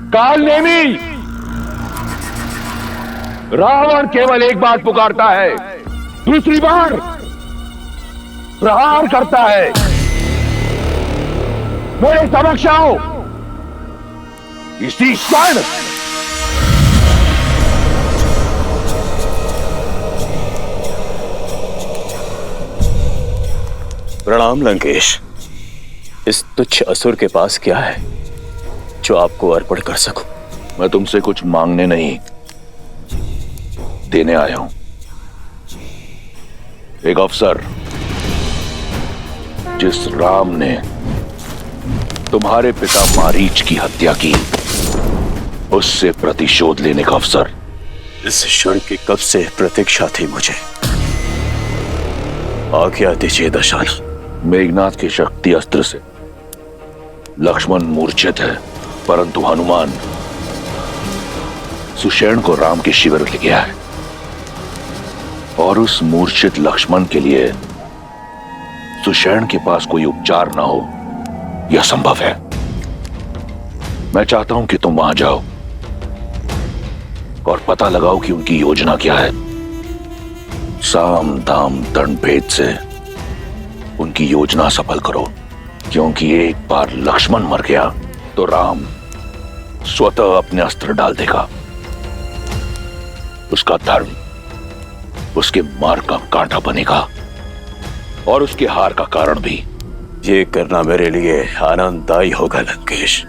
काल नेमी, रावण केवल एक बार पुकारता है, दूसरी बार प्रहार करता है। मेरे समक्ष आओ इसी क्षण। प्रणाम लंकेश। इस तुच्छ असुर के पास क्या है जो आपको अर्पण कर सकूं? मैं तुमसे कुछ मांगने नहीं, देने आया हूं। एक अवसर जिस राम ने तुम्हारे पिता मारीच की हत्या की, उससे प्रतिशोध लेने का अवसर। इस क्षण की कब से प्रतीक्षा थी मुझे। आज्ञा दीजिए दशानन। मेघनाथ के शक्ति अस्त्र से लक्ष्मण मूर्छित है, परंतु हनुमान सुषेण को राम के शिविर ले गया है, और उस मूर्छित लक्ष्मण के लिए सुषेण के पास कोई उपचार ना हो, यह संभव है। मैं चाहता हूं कि तुम वहां जाओ और पता लगाओ कि उनकी योजना क्या है। साम दाम दंड भेद से उनकी योजना सफल करो, क्योंकि एक बार लक्ष्मण मर गया तो राम स्वतः अपने अस्त्र डाल देगा। उसका धर्म उसके मार्ग का कांटा बनेगा और उसके हार का कारण भी। ये करना मेरे लिए आनंददायी होगा लंकेश।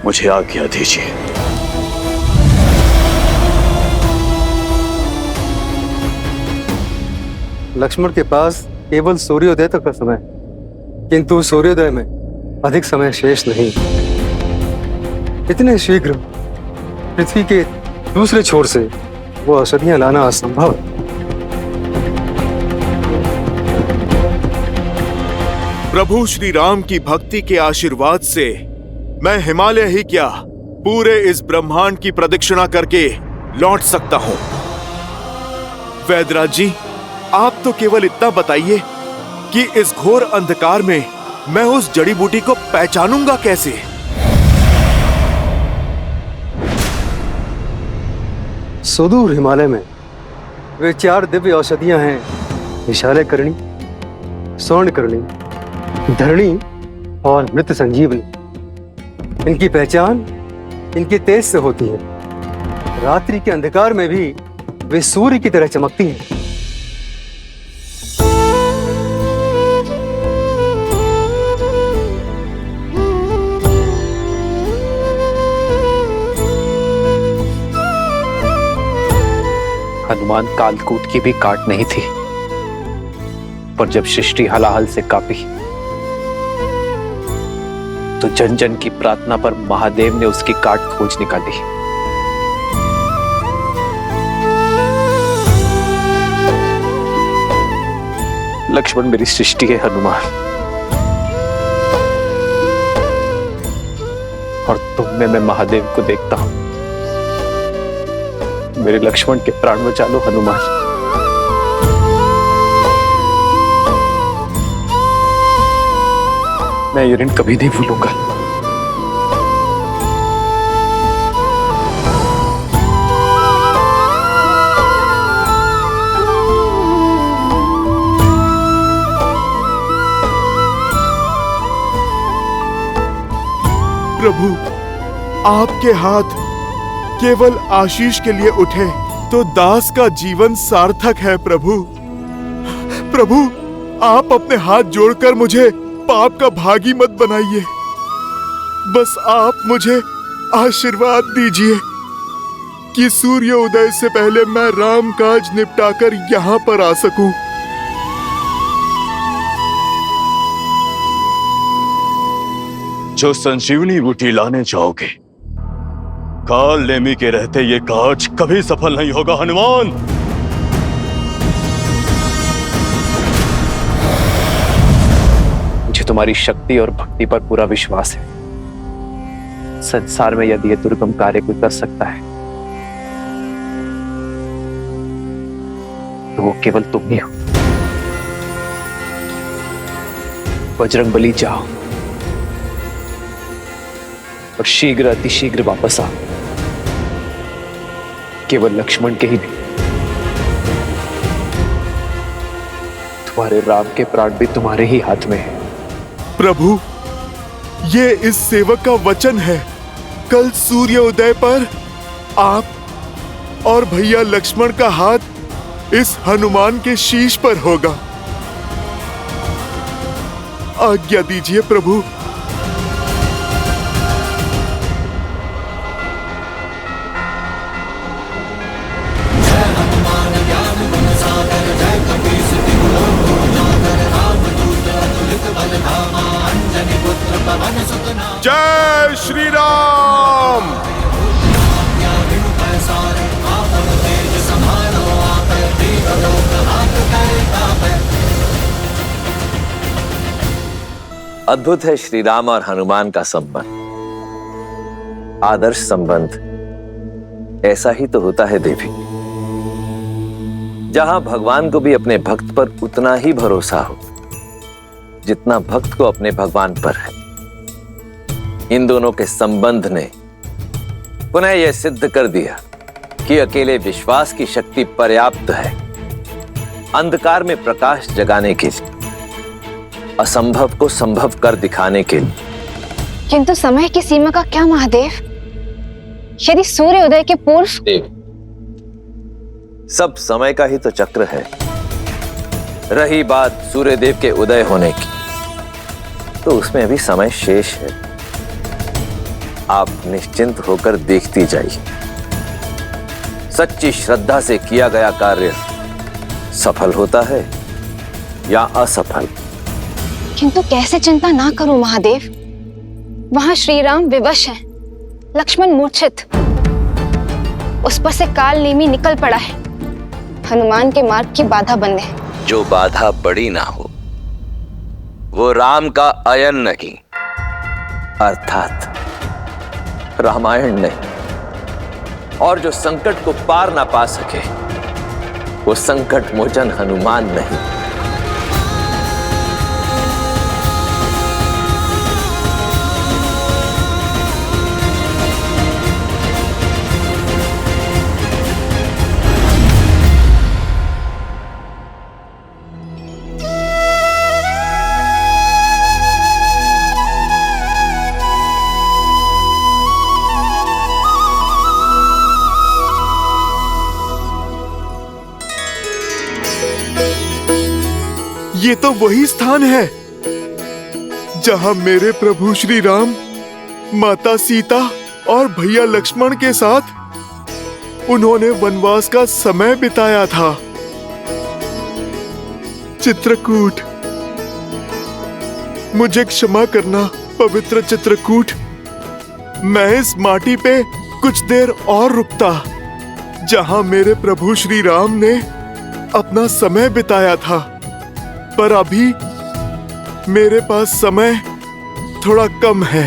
मुझे आज्ञा दीजिए। लक्ष्मण के पास केवल सूर्योदय तक का समय, किंतु सूर्योदय में अधिक समय शेष नहीं। इतने शीघ्र पृथ्वी के दूसरे छोर से वो औषधियां लाना असंभव है। प्रभु श्री राम की भक्ति के आशीर्वाद से मैं हिमालय ही क्या, पूरे इस ब्रह्मांड की प्रदक्षिणा करके लौट सकता हूं। वैदराज जी, आप तो केवल इतना बताइए कि इस घोर अंधकार में मैं उस जड़ी बूटी को पहचानूंगा कैसे? सुदूर हिमालय में वे 4 दिव्य औषधियां हैं, विशालय करणी, स्वर्ण करणी, धरणी और मृत संजीवनी। इनकी पहचान इनके तेज से होती है। रात्रि के अंधकार में भी वे सूर्य की तरह चमकती हैं। हनुमान कालकूट की भी काट नहीं थी, पर जब सृष्टि हलाहल से कांपी तो जन जन की प्रार्थना पर महादेव ने उसकी काट खोज निकाली। लक्ष्मण मेरी सृष्टि है हनुमान, और तुम में मैं महादेव को देखता हूं। मेरे लक्ष्मण के प्राण बचा लो हनुमान। मैं ये ऋण कभी नहीं भूलूंगा। प्रभु, आपके हाथ केवल आशीष के लिए उठे तो दास का जीवन सार्थक है। प्रभु, प्रभु, आप अपने हाथ जोड़कर मुझे पाप का भागी मत बनाइए। बस आप मुझे आशीर्वाद दीजिए कि सूर्योदय से पहले मैं राम काज निपटाकर यहाँ पर आ सकूं। जो संजीवनी बूटी लाने जाओगे, काल नेमी के रहते ये काज कभी सफल नहीं होगा हनुमान। मुझे तुम्हारी शक्ति और भक्ति पर पूरा विश्वास है। संसार में यदि यह दुर्गम कार्य कोई कर सकता है तो वो केवल तुम ही हो। बजरंगबली, जाओ और शीघ्र अतिशीघ्र वापस आओ। केवल लक्ष्मण के ही नहीं, तुम्हारे राम के प्राण भी तुम्हारे ही हाथ में है। प्रभु, ये इस सेवक का वचन है। कल सूर्योदय पर आप और भैया लक्ष्मण का हाथ इस हनुमान के शीश पर होगा। आज्ञा दीजिए प्रभु। जय श्री राम। अद्भुत है श्री राम और हनुमान का संबंध। आदर्श संबंध ऐसा ही तो होता है देवी, जहां भगवान को भी अपने भक्त पर उतना ही भरोसा हो जितना भक्त को अपने भगवान पर है। इन दोनों के संबंध ने पुनः यह सिद्ध कर दिया कि अकेले विश्वास की शक्ति पर्याप्त है अंधकार में प्रकाश जगाने के लिए, असंभव को संभव कर दिखाने के लिए। किंतु समय की सीमा का क्या महादेव? यदि सूर्योदय के पूर्व। देव, सब समय का ही तो चक्र है। रही बात सूर्यदेव के उदय होने की, तो उसमें अभी समय शेष है। आप निश्चिंत होकर देखती जाइए। सच्ची श्रद्धा से किया गया कार्य सफल होता है या असफल। किंतु कैसे चिंता ना करूं महादेव? वहां श्री राम विवश हैं, लक्ष्मण मूर्छित, उस पर से काल नेमी निकल पड़ा है हनुमान के मार्ग की बाधा बनने। जो बाधा बड़ी ना हो वो राम का अयन नहीं, अर्थात रामायण नहीं। और जो संकट को पार ना पा सके वो संकट मोचन हनुमान नहीं। ये तो वही स्थान है जहां मेरे प्रभु श्री राम माता सीता और भैया लक्ष्मण के साथ उन्होंने वनवास का समय बिताया था। चित्रकूट, मुझे क्षमा करना पवित्र चित्रकूट। मैं इस माटी पे कुछ देर और रुकता जहां मेरे प्रभु श्री राम ने अपना समय बिताया था, पर अभी मेरे पास समय थोड़ा कम है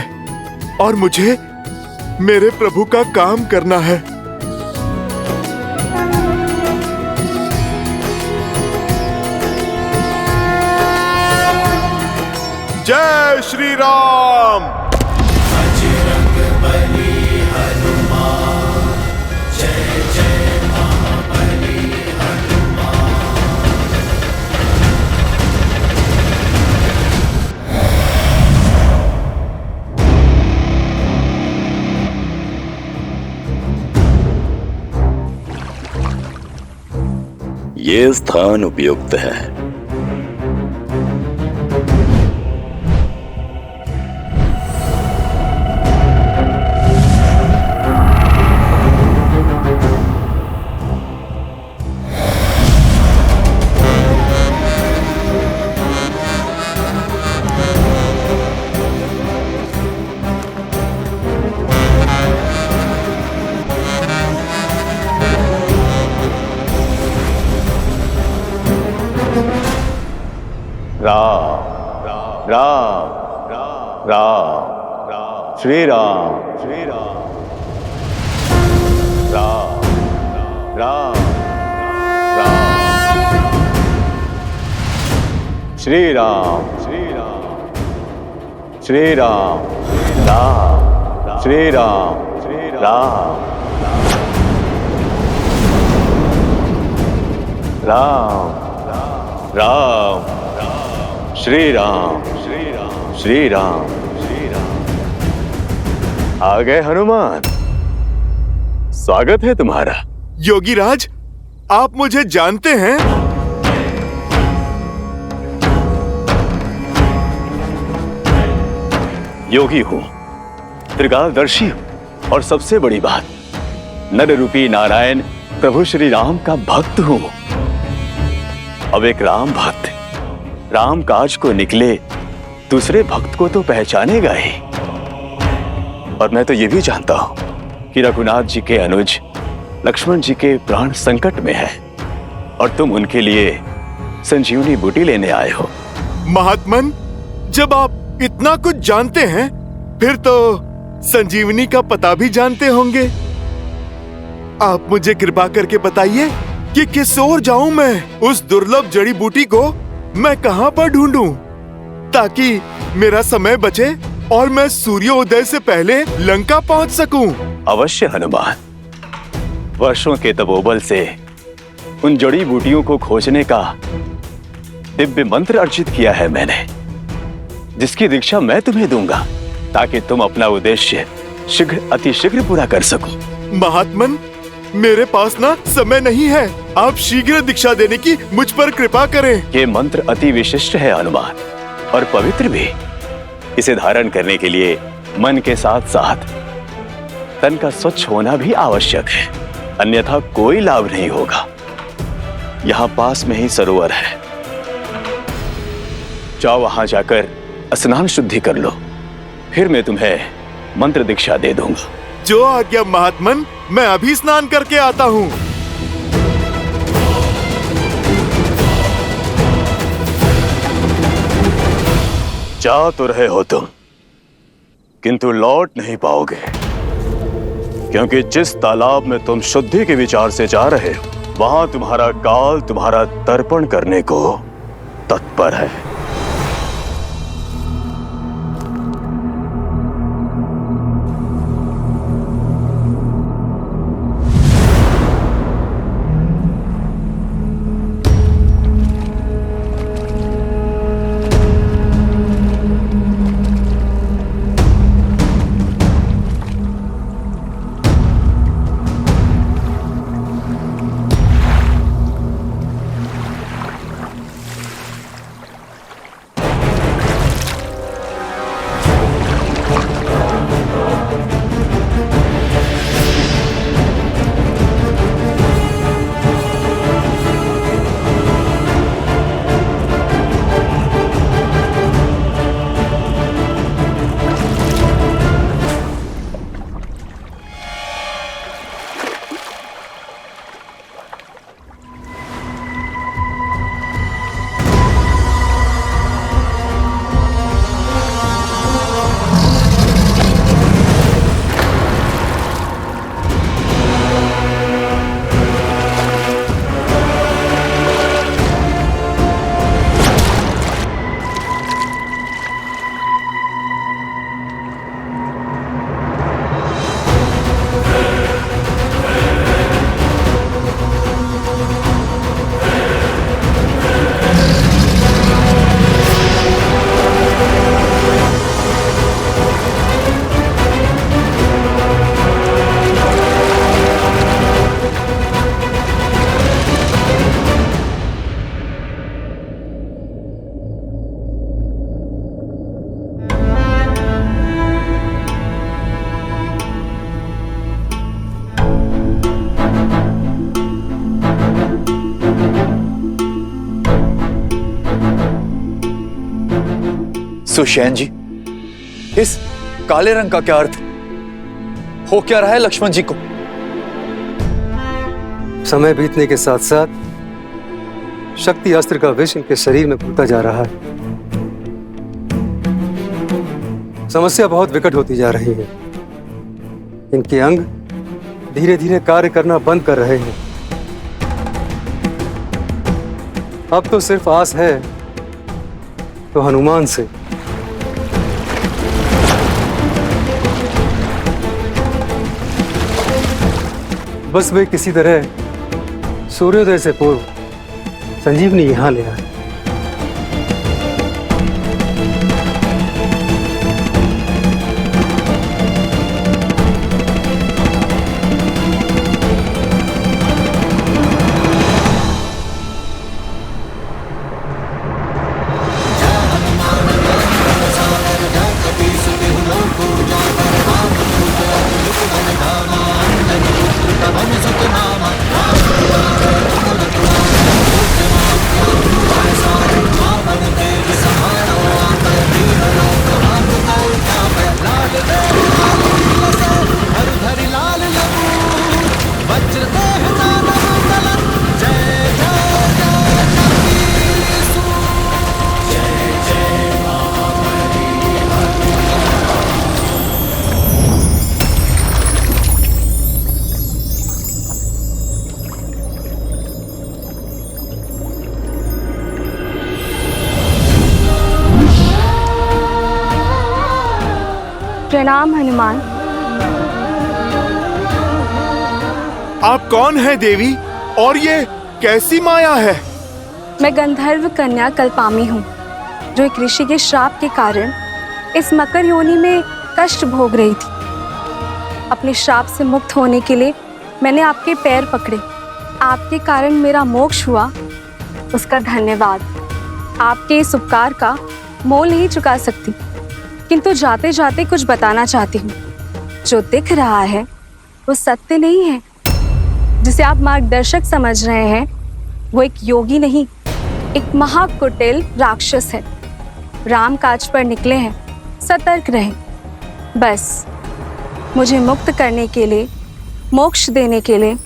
और मुझे मेरे प्रभु का काम करना है। जय श्री राम। ये स्थान उपयुक्त है। राम राम राम श्री राम राम राम राम श्री राम श्री राम राम श्री राम राम राम राम श्री राम श्री राम आ गए हनुमान। स्वागत है तुम्हारा। योगीराज, आप मुझे जानते हैं? योगी हूं, त्रिकालदर्शी हूं, और सबसे बड़ी बात, नर रूपी नारायण प्रभु श्री राम का भक्त हूं। अब एक राम भक्त राम काज को निकले दूसरे भक्त को तो पहचानेगा ही। और मैं तो ये भी जानता हूं कि रघुनाथ जी के अनुज लक्ष्मण जी के प्राण संकट में है और तुम उनके लिए संजीवनी बूटी लेने आए हो। महात्मन, जब आप इतना कुछ जानते हैं फिर तो संजीवनी का पता भी जानते होंगे। आप मुझे कृपा करके बताइए कि किस ओर जाऊं मैं? उस दुर्लभ जड़ी बूटी को मैं कहां पर ढूंढूं ताकि मेरा समय बचे और मैं सूर्योदय से पहले लंका पहुंच सकूं? अवश्य हनुमान, वर्षों के तपोबल से उन जड़ी बूटियों को खोजने का दिव्य मंत्र अर्जित किया है मैंने, जिसकी दीक्षा मैं तुम्हें दूंगा ताकि तुम अपना उद्देश्य अतिशीघ्र पूरा कर सको। महात्मन, मेरे पास ना समय नहीं है। आप शीघ्र दीक्षा देने की मुझ पर कृपा करें। ये मंत्र अति विशिष्ट है हनुमान, और पवित्र भी। इसे धारण करने के लिए मन के साथ साथ तन का स्वच्छ होना भी आवश्यक है, अन्यथा कोई लाभ नहीं होगा। यहाँ पास में ही सरोवर है, जाओ वहां जाकर स्नान शुद्धि कर लो, फिर मैं तुम्हें मंत्र दीक्षा दे दूंगा। जो आज्ञा महात्मन, मैं अभी स्नान करके आता हूँ। जा तो रहे हो तुम, किंतु लौट नहीं पाओगे, क्योंकि जिस तालाब में तुम शुद्धि के विचार से जा रहे हो वहां तुम्हारा काल तुम्हारा तर्पण करने को तत्पर है। सुषेण जी, इस काले रंग का क्या अर्थ हो? क्या रहा है लक्ष्मण जी को? समय बीतने के साथ साथ शक्ति अस्त्र का विष इनके शरीर में घुलता जा रहा है। समस्या बहुत विकट होती जा रही है। इनके अंग धीरे धीरे कार्य करना बंद कर रहे हैं। अब तो सिर्फ आस है तो हनुमान से। बस वे किसी तरह सूर्योदय से पूर्व संजीवनी यहाँ ले आए। प्रणाम हनुमान। आप कौन हैं देवी, और ये कैसी माया है? मैं गंधर्व कन्या कल्पामी हूँ, जो एक ऋषि के श्राप के कारण इस मकर योनि में कष्ट भोग रही थी। अपने श्राप से मुक्त होने के लिए मैंने आपके पैर पकड़े। आपके कारण मेरा मोक्ष हुआ, उसका धन्यवाद। आपके इस उपकार का मोल नहीं चुका सकती, किंतु जाते जाते कुछ बताना चाहती हूँ। जो दिख रहा है वो सत्य नहीं है। जिसे आप मार्गदर्शक समझ रहे हैं वो एक योगी नहीं, एक महाकुटिल राक्षस है। राम काज पर निकले हैं, सतर्क रहें। बस मुझे मुक्त करने के लिए, मोक्ष देने के लिए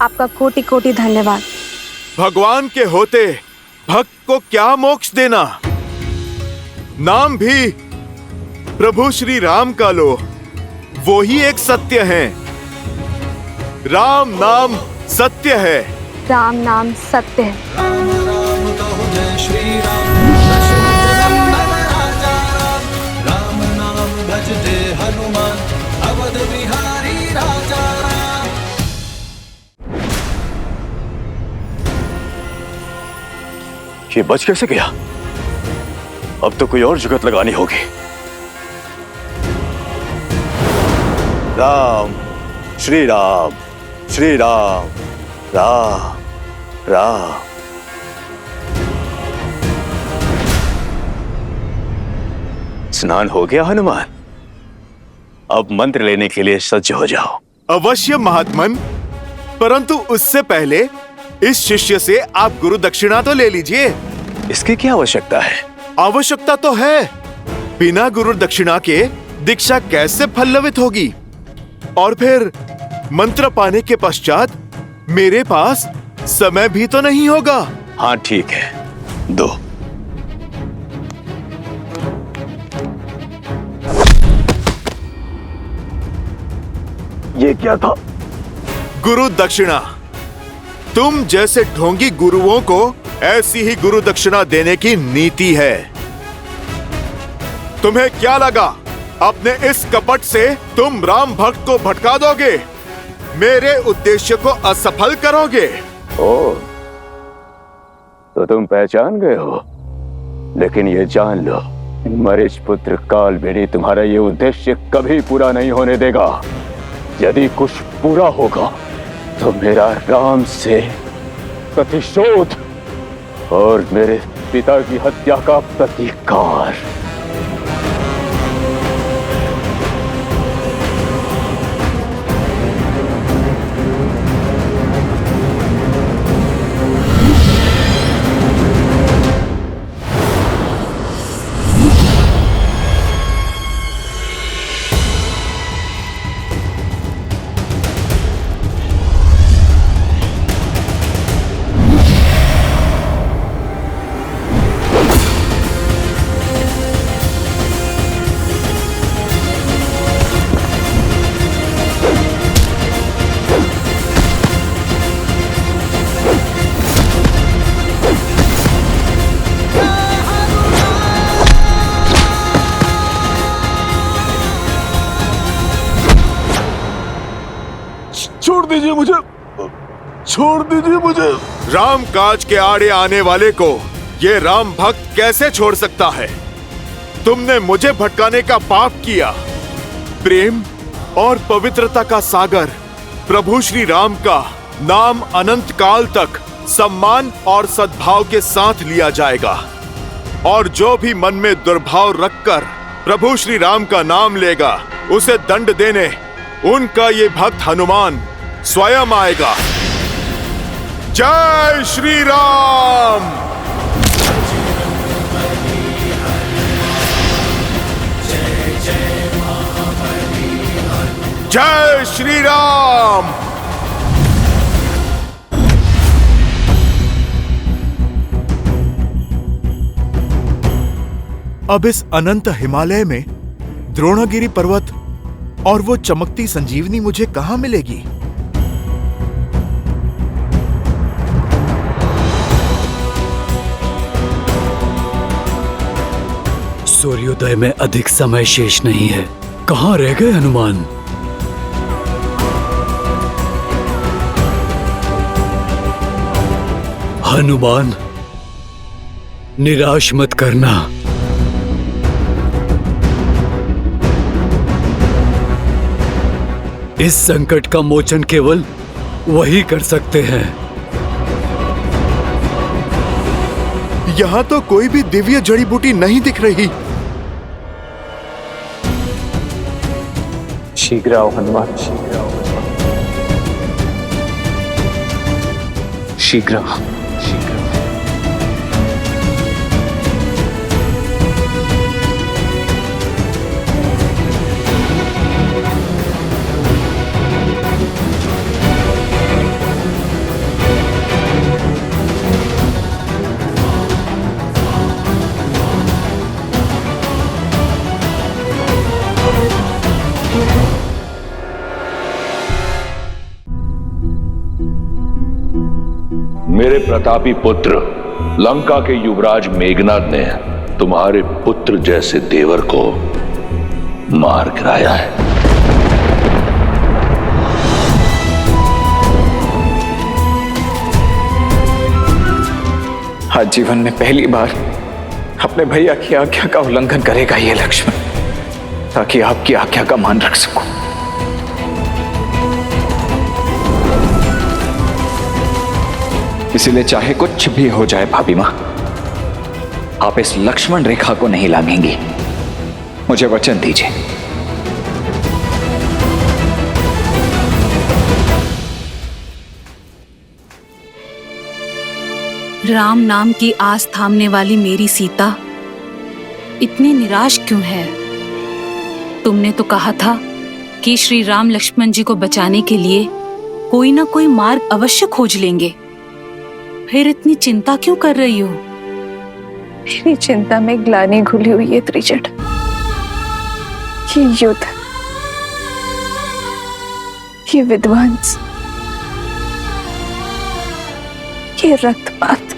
आपका कोटि कोटि धन्यवाद। भगवान के होते भक्त को क्या मोक्ष देना? नाम भी प्रभु श्री राम का लो, वो ही एक सत्य है। राम नाम सत्य है। राम नाम सत्य है। ये बच कैसे गया? अब तो कोई और जुगत लगानी होगी। राम श्री राम श्री राम राम राम। स्नान हो गया हनुमान? अब मंत्र लेने के लिए सज्ज हो जाओ। अवश्य महात्मन, परंतु उससे पहले इस शिष्य से आप गुरु दक्षिणा तो ले लीजिए। इसकी क्या आवश्यकता है? आवश्यकता तो है। बिना गुरु दक्षिणा के दीक्षा कैसे फलवित होगी? और फिर मंत्र पाने के पश्चात मेरे पास समय भी तो नहीं होगा। हाँ ठीक है, दो। ये क्या था? गुरु दक्षिणा। तुम जैसे ढोंगी गुरुओं को ऐसी ही गुरु दक्षिणा देने की नीति है। तुम्हें क्या लगा अपने इस कपट से तुम राम भक्त को भटका दोगे, मेरे उद्देश्य को असफल करोगे? ओ, तो तुम पहचान गए हो। लेकिन ये जान लो, मरीच पुत्र कालबेनी तुम्हारा ये उद्देश्य कभी पूरा नहीं होने देगा। यदि कुछ पूरा होगा तो मेरा राम से प्रतिशोध और मेरे पिता की हत्या का प्रतिकार। छोड़ दीजिए मुझे, छोड़ दीजिए मुझे। राम काज के आड़े आने वाले को ये राम भक्त कैसे छोड़ सकता है? तुमने मुझे भटकाने का पाप किया। प्रेम और पवित्रता का सागर प्रभु श्री राम का नाम अनंत काल तक सम्मान और सद्भाव के साथ लिया जाएगा, और जो भी मन में दुर्भाव रखकर प्रभु श्री राम का नाम लेगा उसे दंड देने उनका ये भक्त हनुमान स्वयं आएगा। जय श्री राम। जय श्री राम। अब इस अनंत हिमालय में द्रोणगिरि पर्वत और वो चमकती संजीवनी मुझे कहां मिलेगी? सूर्योदय में अधिक समय शेष नहीं है। कहां रह गए हनुमान? हनुमान, निराश मत करना। इस संकट का मोचन केवल वही कर सकते हैं। यहां तो कोई भी दिव्य जड़ी बूटी नहीं दिख रही। शीघ्र आओ हनुमान, शीघ्र आओ, शीघ्र आओ, शीघ्र। मेरे प्रतापी पुत्र लंका के युवराज मेघनाद ने तुम्हारे पुत्र जैसे देवर को मार गिराया है। आज जीवन में पहली बार अपने भैया की आज्ञा का उल्लंघन करेगा ये लक्ष्मण, ताकि आपकी आज्ञा का मान रख सकूं। इसीलिए चाहे कुछ भी हो जाए भाभी मां, आप इस लक्ष्मण रेखा को नहीं लांघेंगी। मुझे वचन दीजिए। राम नाम की आस थामने वाली मेरी सीता इतनी निराश क्यों है? तुमने तो कहा था कि श्री राम लक्ष्मण जी को बचाने के लिए कोई ना कोई मार्ग अवश्य खोज लेंगे। फिर इतनी चिंता क्यों कर रही हो? मेरी चिंता में ग्लानि घुली हुई है त्रिजट। ये युद्ध, ये विध्वंस, ये रक्तपात,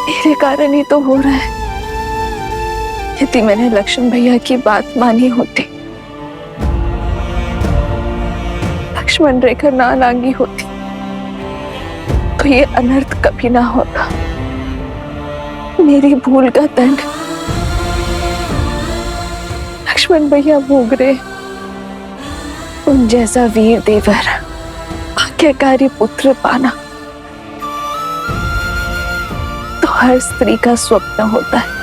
मेरे कारण ही तो हो रहा है। यदि मैंने लक्ष्मण भैया की बात मानी होती, लक्ष्मण रेखा ना लांगी होती, तो ये अनर्थ कभी ना होता। मेरी भूल का दंड लक्ष्मण भैया भोग रहे। उन जैसा वीर देवर, आज्ञाकारी पुत्र पाना तो हर स्त्री का स्वप्न होता है।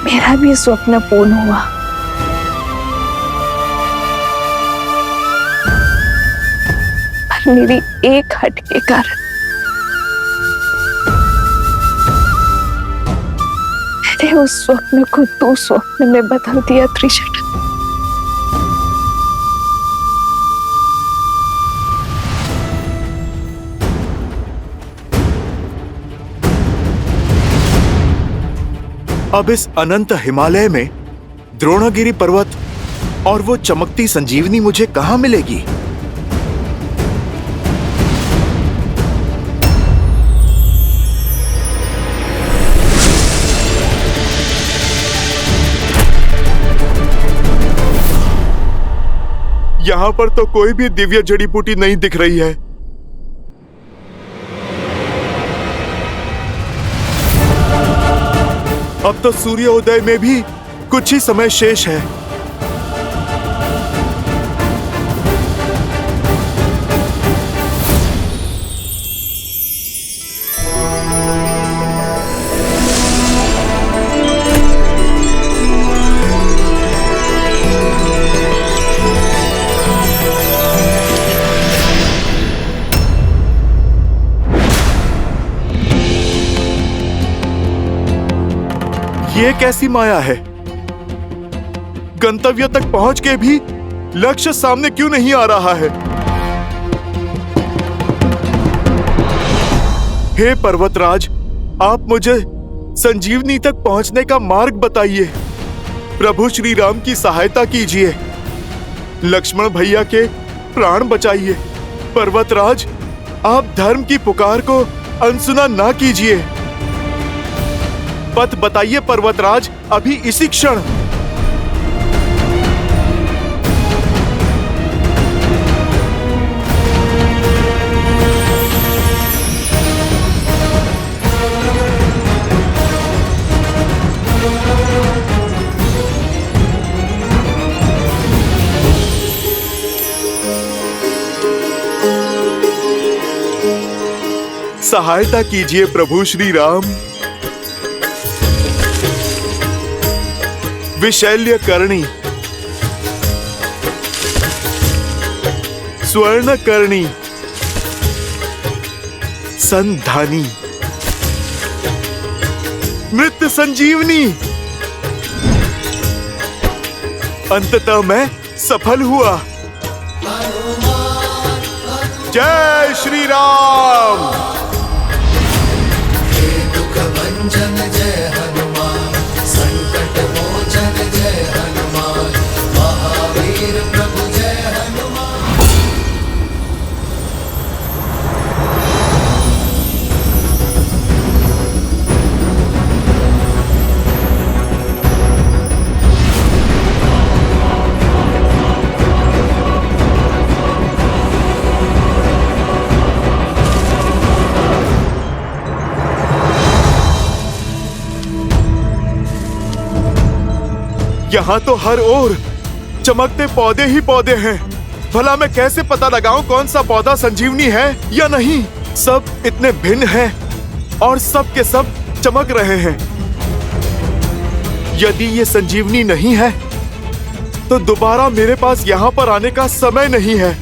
मेरा भी स्वप्न पूर्ण हुआ। पर मेरी एक हट के कारण मैंने उस स्वप्न को दो स्वप्न में बदल दिया त्रिशट। अब इस अनंत हिमालय में द्रोणगिरि पर्वत और वो चमकती संजीवनी मुझे कहां मिलेगी? यहाँ पर तो कोई भी दिव्य जड़ी बूटी नहीं दिख रही है। अब तो सूर्योदय में भी कुछ ही समय शेष है। ये कैसी माया है? गंतव्य तक पहुंच के भी लक्ष्य सामने क्यों नहीं आ रहा है? हे पर्वतराज, आप मुझे संजीवनी तक पहुंचने का मार्ग बताइए। प्रभु श्री राम की सहायता कीजिए। लक्ष्मण भैया के प्राण बचाइए। पर्वतराज, आप धर्म की पुकार को अनसुना ना कीजिए। पथ बताइए पर्वतराज, अभी इसी क्षण। सहायता कीजिए प्रभु श्री राम। विशैल्य करणी, स्वर्ण करणी, संधानी, मृत संजीवनी। अंततः मैं सफल हुआ। जय श्री राम। दुख भंजन जय हनुमान, संकट मोचन जय हनुमान, महावीर प्रभु जय हनुमान। यहाँ तो हर ओर चमकते पौधे ही पौधे हैं। भला मैं कैसे पता लगाऊं कौन सा पौधा संजीवनी है या नहीं? सब इतने भिन्न हैं और सब के सब चमक रहे हैं। यदि ये संजीवनी नहीं है तो दोबारा मेरे पास यहाँ पर आने का समय नहीं है।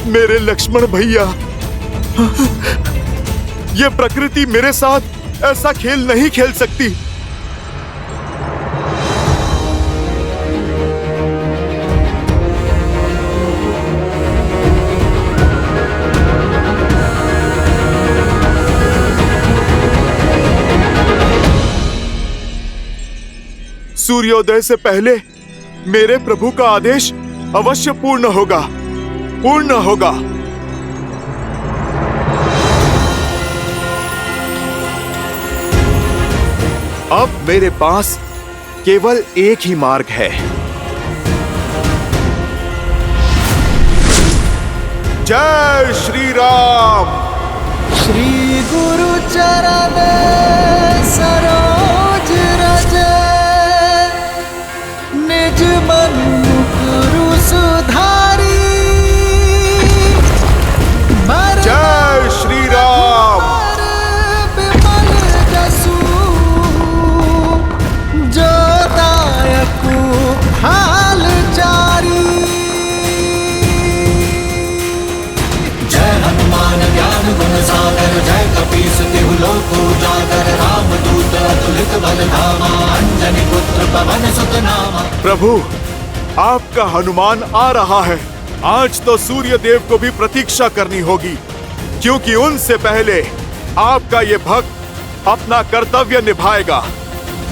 मेरे लक्ष्मण भैया, ये प्रकृति मेरे साथ ऐसा खेल नहीं खेल सकती। सूर्योदय से पहले मेरे प्रभु का आदेश अवश्य पूर्ण होगा, पूर्ण होगा। अब मेरे पास केवल एक ही मार्ग है। जय श्री राम। श्री गुरु चरण सरोज रज, निज मन मुकुरु सुधारी। जय श्री राम। विमल जसु जो दायकु हाल चारी। जय हनुमान ज्ञान गुण सागर, जय कपीस तिहु लोक उजागर। रामदूत अतुलित बल धामा, अंजनी पुत्र पवन सुत नामा। प्रभु, आपका हनुमान आ रहा है। आज तो सूर्य देव को भी प्रतीक्षा करनी होगी, क्योंकि उनसे पहले आपका ये भक्त अपना कर्तव्य निभाएगा।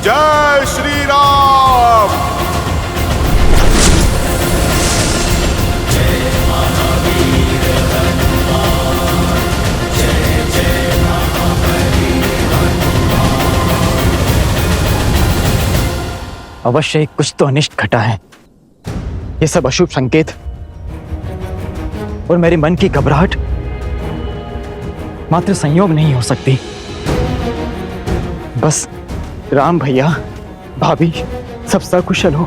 जय श्री राम। अवश्य ही कुछ तो अनिष्ट घटा है। ये सब अशुभ संकेत और मेरे मन की घबराहट मात्र संयोग नहीं हो सकती। बस राम भैया, भाभी सब सकुशल हो।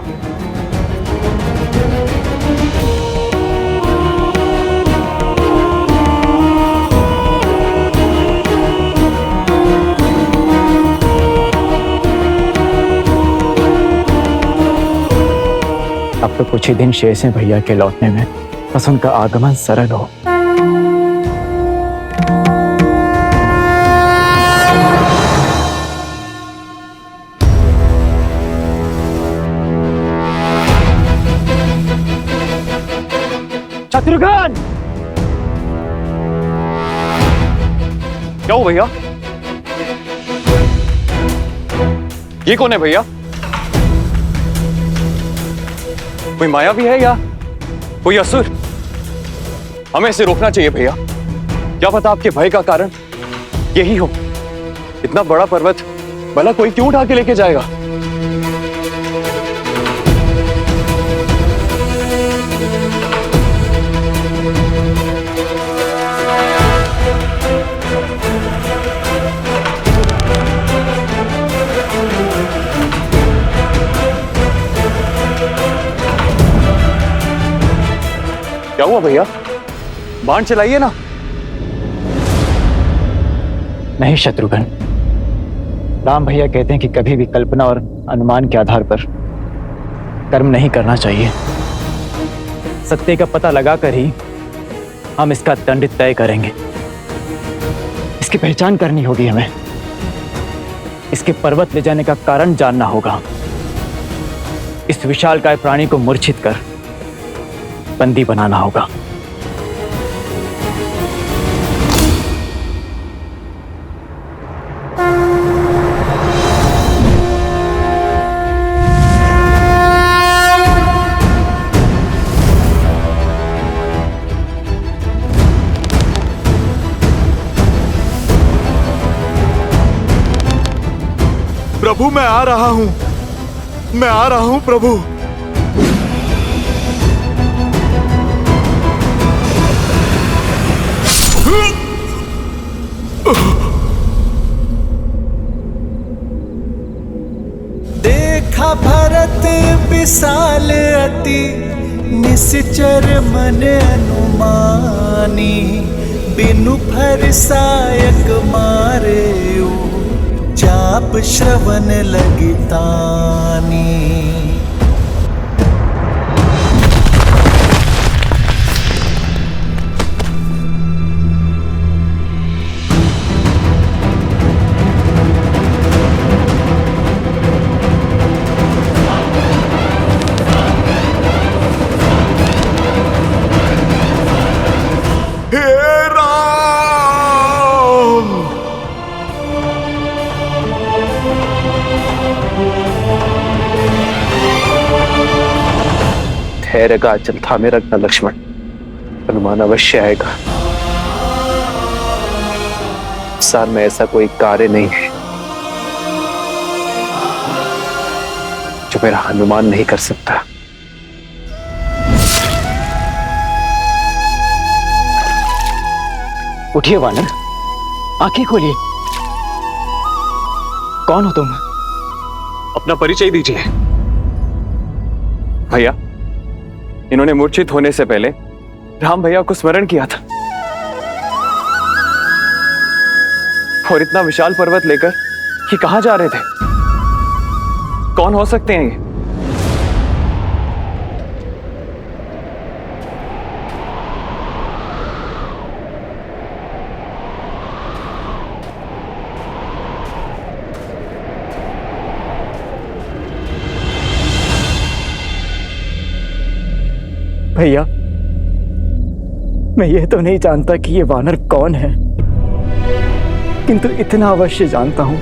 अब तो कुछ ही दिन शेष हैं भैया के लौटने में, बस उनका आगमन सरल हो। शत्रुघ्न! क्या हो भैया? ये कौन है भैया? कोई माया भी है या कोई असुर? हमें इसे रोकना चाहिए भैया। क्या पता आपके भय का कारण यही हो। इतना बड़ा पर्वत भला कोई क्यों उठा के लेके जाएगा? क्या हुआ भैया? बाण चलाइए ना। नहीं शत्रुघ्न, राम भैया कहते हैं कि कभी भी कल्पना और अनुमान के आधार पर कर्म नहीं करना चाहिए। सत्य का पता लगाकर ही हम इसका दंड तय करेंगे। इसकी पहचान करनी होगी हमें। इसके पर्वत ले जाने का कारण जानना होगा। इस विशालकाय प्राणी को मूर्छित कर बंदी बनाना होगा। प्रभु मैं आ रहा हूं, मैं आ रहा हूं प्रभु। देखा भरत विशाल अति निश्चर मन अनुमानी, बिनु फरसायक मारे जाप श्रवण लगितानी। धैर्य का आंचल थामे रखना लक्ष्मण, हनुमान अवश्य आएगा। संसार में ऐसा कोई कार्य नहीं है जो मेरा हनुमान नहीं कर सकता। उठिए वानर, आंखें खोलिए। कौन हो तुम? अपना परिचय दीजिए। भैया, इन्होंने मूर्छित होने से पहले राम भैया को स्मरण किया था और इतना विशाल पर्वत लेकर ये कहां जा रहे थे? कौन हो सकते हैं ये? भैया, मैं ये तो नहीं जानता कि ये वानर कौन है, किंतु इतना अवश्य जानता हूं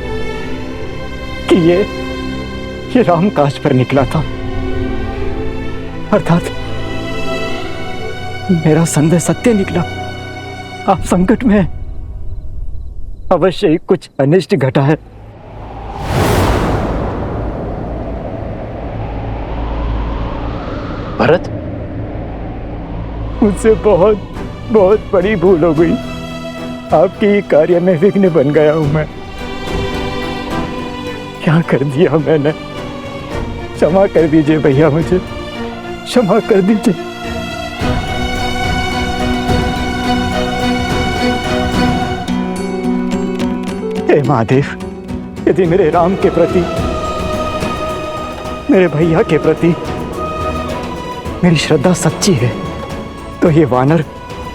कि ये राम काज पर निकला था। अर्थात मेरा संदेह सत्य निकला। आप संकट में हैं। अवश्य ही कुछ अनिष्ट घटा है। भरत, मुझसे बहुत बहुत बड़ी भूल हो गई। आपके कार्य में विघ्न बन गया हूं मैं। क्या कर दिया मैंने? क्षमा कर दीजिए भैया, मुझे क्षमा कर दीजिए। हे महादेव, यदि मेरे राम के प्रति, मेरे भैया के प्रति मेरी श्रद्धा सच्ची है तो ये वानर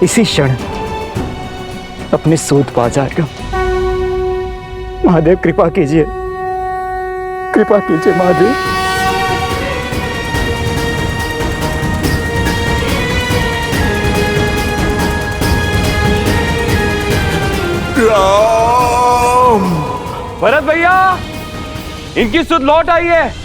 इसी क्षण अपनी सूद पा जाएगा। महादेव कृपा कीजिए, कृपा कीजिए महादेव। राम! भरत भैया, इनकी सुध लौट आई है।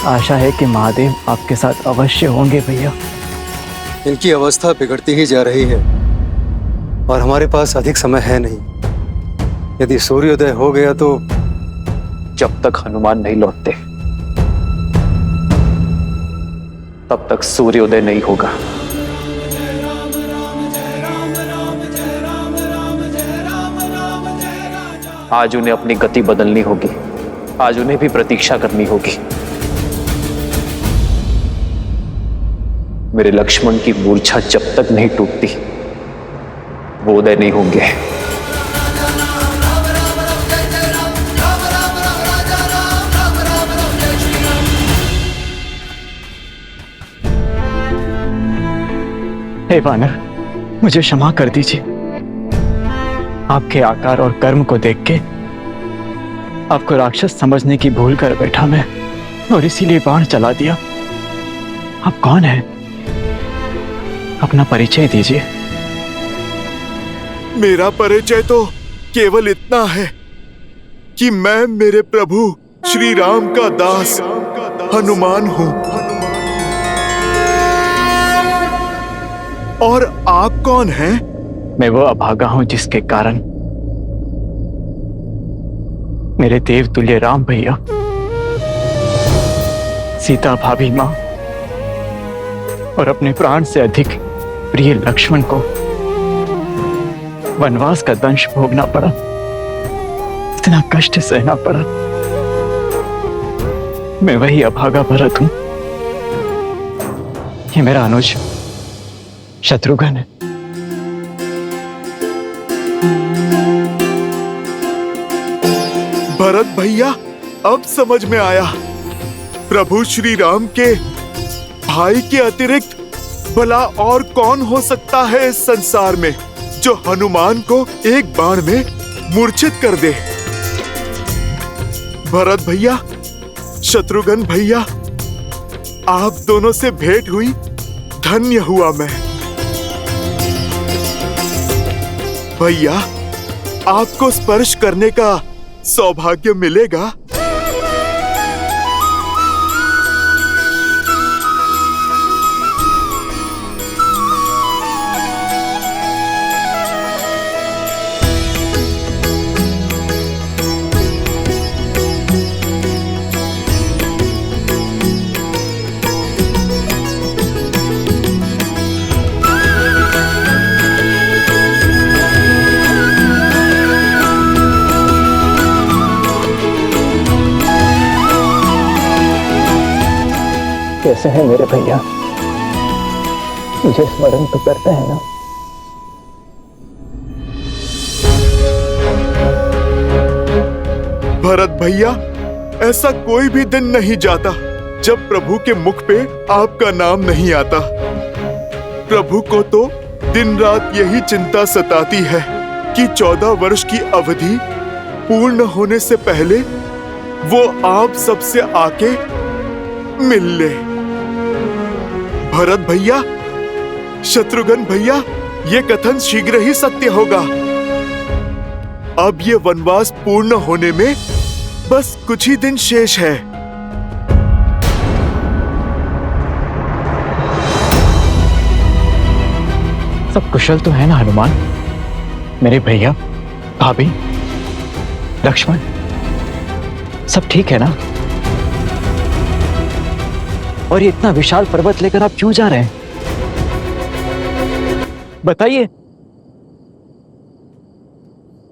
आशा है कि महादेव आपके साथ अवश्य होंगे भैया। इनकी अवस्था बिगड़ती ही जा रही है और हमारे पास अधिक समय है नहीं। यदि सूर्योदय हो गया तो जब तक हनुमान नहीं लौटते तब तक सूर्योदय नहीं होगा। आज उन्हें अपनी गति बदलनी होगी, आज उन्हें भी प्रतीक्षा करनी होगी। मेरे लक्ष्मण की मूर्छा जब तक नहीं टूटती वो उदय नहीं होंगे। हे वानर, मुझे क्षमा कर दीजिए। आपके आकार और कर्म को देख के आपको राक्षस समझने की भूल कर बैठा मैं और इसीलिए बाण चला दिया। आप कौन हैं? अपना परिचय दीजिए। मेरा परिचय तो केवल इतना है कि मैं मेरे प्रभु श्री राम का दास हनुमान हूं। और आप कौन हैं? मैं वो अभागा हूं जिसके कारण मेरे देव तुल्य राम भैया, सीता भाभी मां और अपने प्राण से अधिक प्रिय लक्ष्मण को वनवास का दंश भोगना पड़ा, इतना कष्ट सहना पड़ा। मैं वही अभागा भरत हूं। ये मेरा अनुज शत्रुघ्न है। भरत भैया, अब समझ में आया। प्रभु श्री राम के भाई के अतिरिक्त भला और कौन हो सकता है इस संसार में जो हनुमान को एक बाण में मूर्छित कर दे। भरत भैया, शत्रुघ्न भैया, आप दोनों से भेंट हुई धन्य हुआ मैं। भैया, आपको स्पर्श करने का सौभाग्य मिलेगा। कैसे हैं मेरे भैया? मुझे स्मरण तो करते हैं ना? भरत भैया, ऐसा कोई भी दिन नहीं जाता जब प्रभु के मुख पे आपका नाम नहीं आता। प्रभु को तो दिन रात यही चिंता सताती है कि 14 वर्ष की अवधि पूर्ण होने से पहले वो आप सबसे आके मिल ले। भरत भैया, शत्रुघ्न भैया, ये कथन शीघ्र ही सत्य होगा। अब ये वनवास पूर्ण होने में बस कुछ ही दिन शेष है। सब कुशल तो है ना हनुमान? मेरे भैया, भाभी लक्ष्मण, सब ठीक है ना? और ये इतना विशाल पर्वत लेकर आप क्यों जा रहे हैं? बताइए,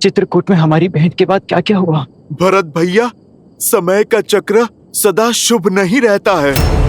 चित्रकूट में हमारी बहन के बाद क्या क्या हुआ? भरत भैया, समय का चक्र सदा शुभ नहीं रहता है।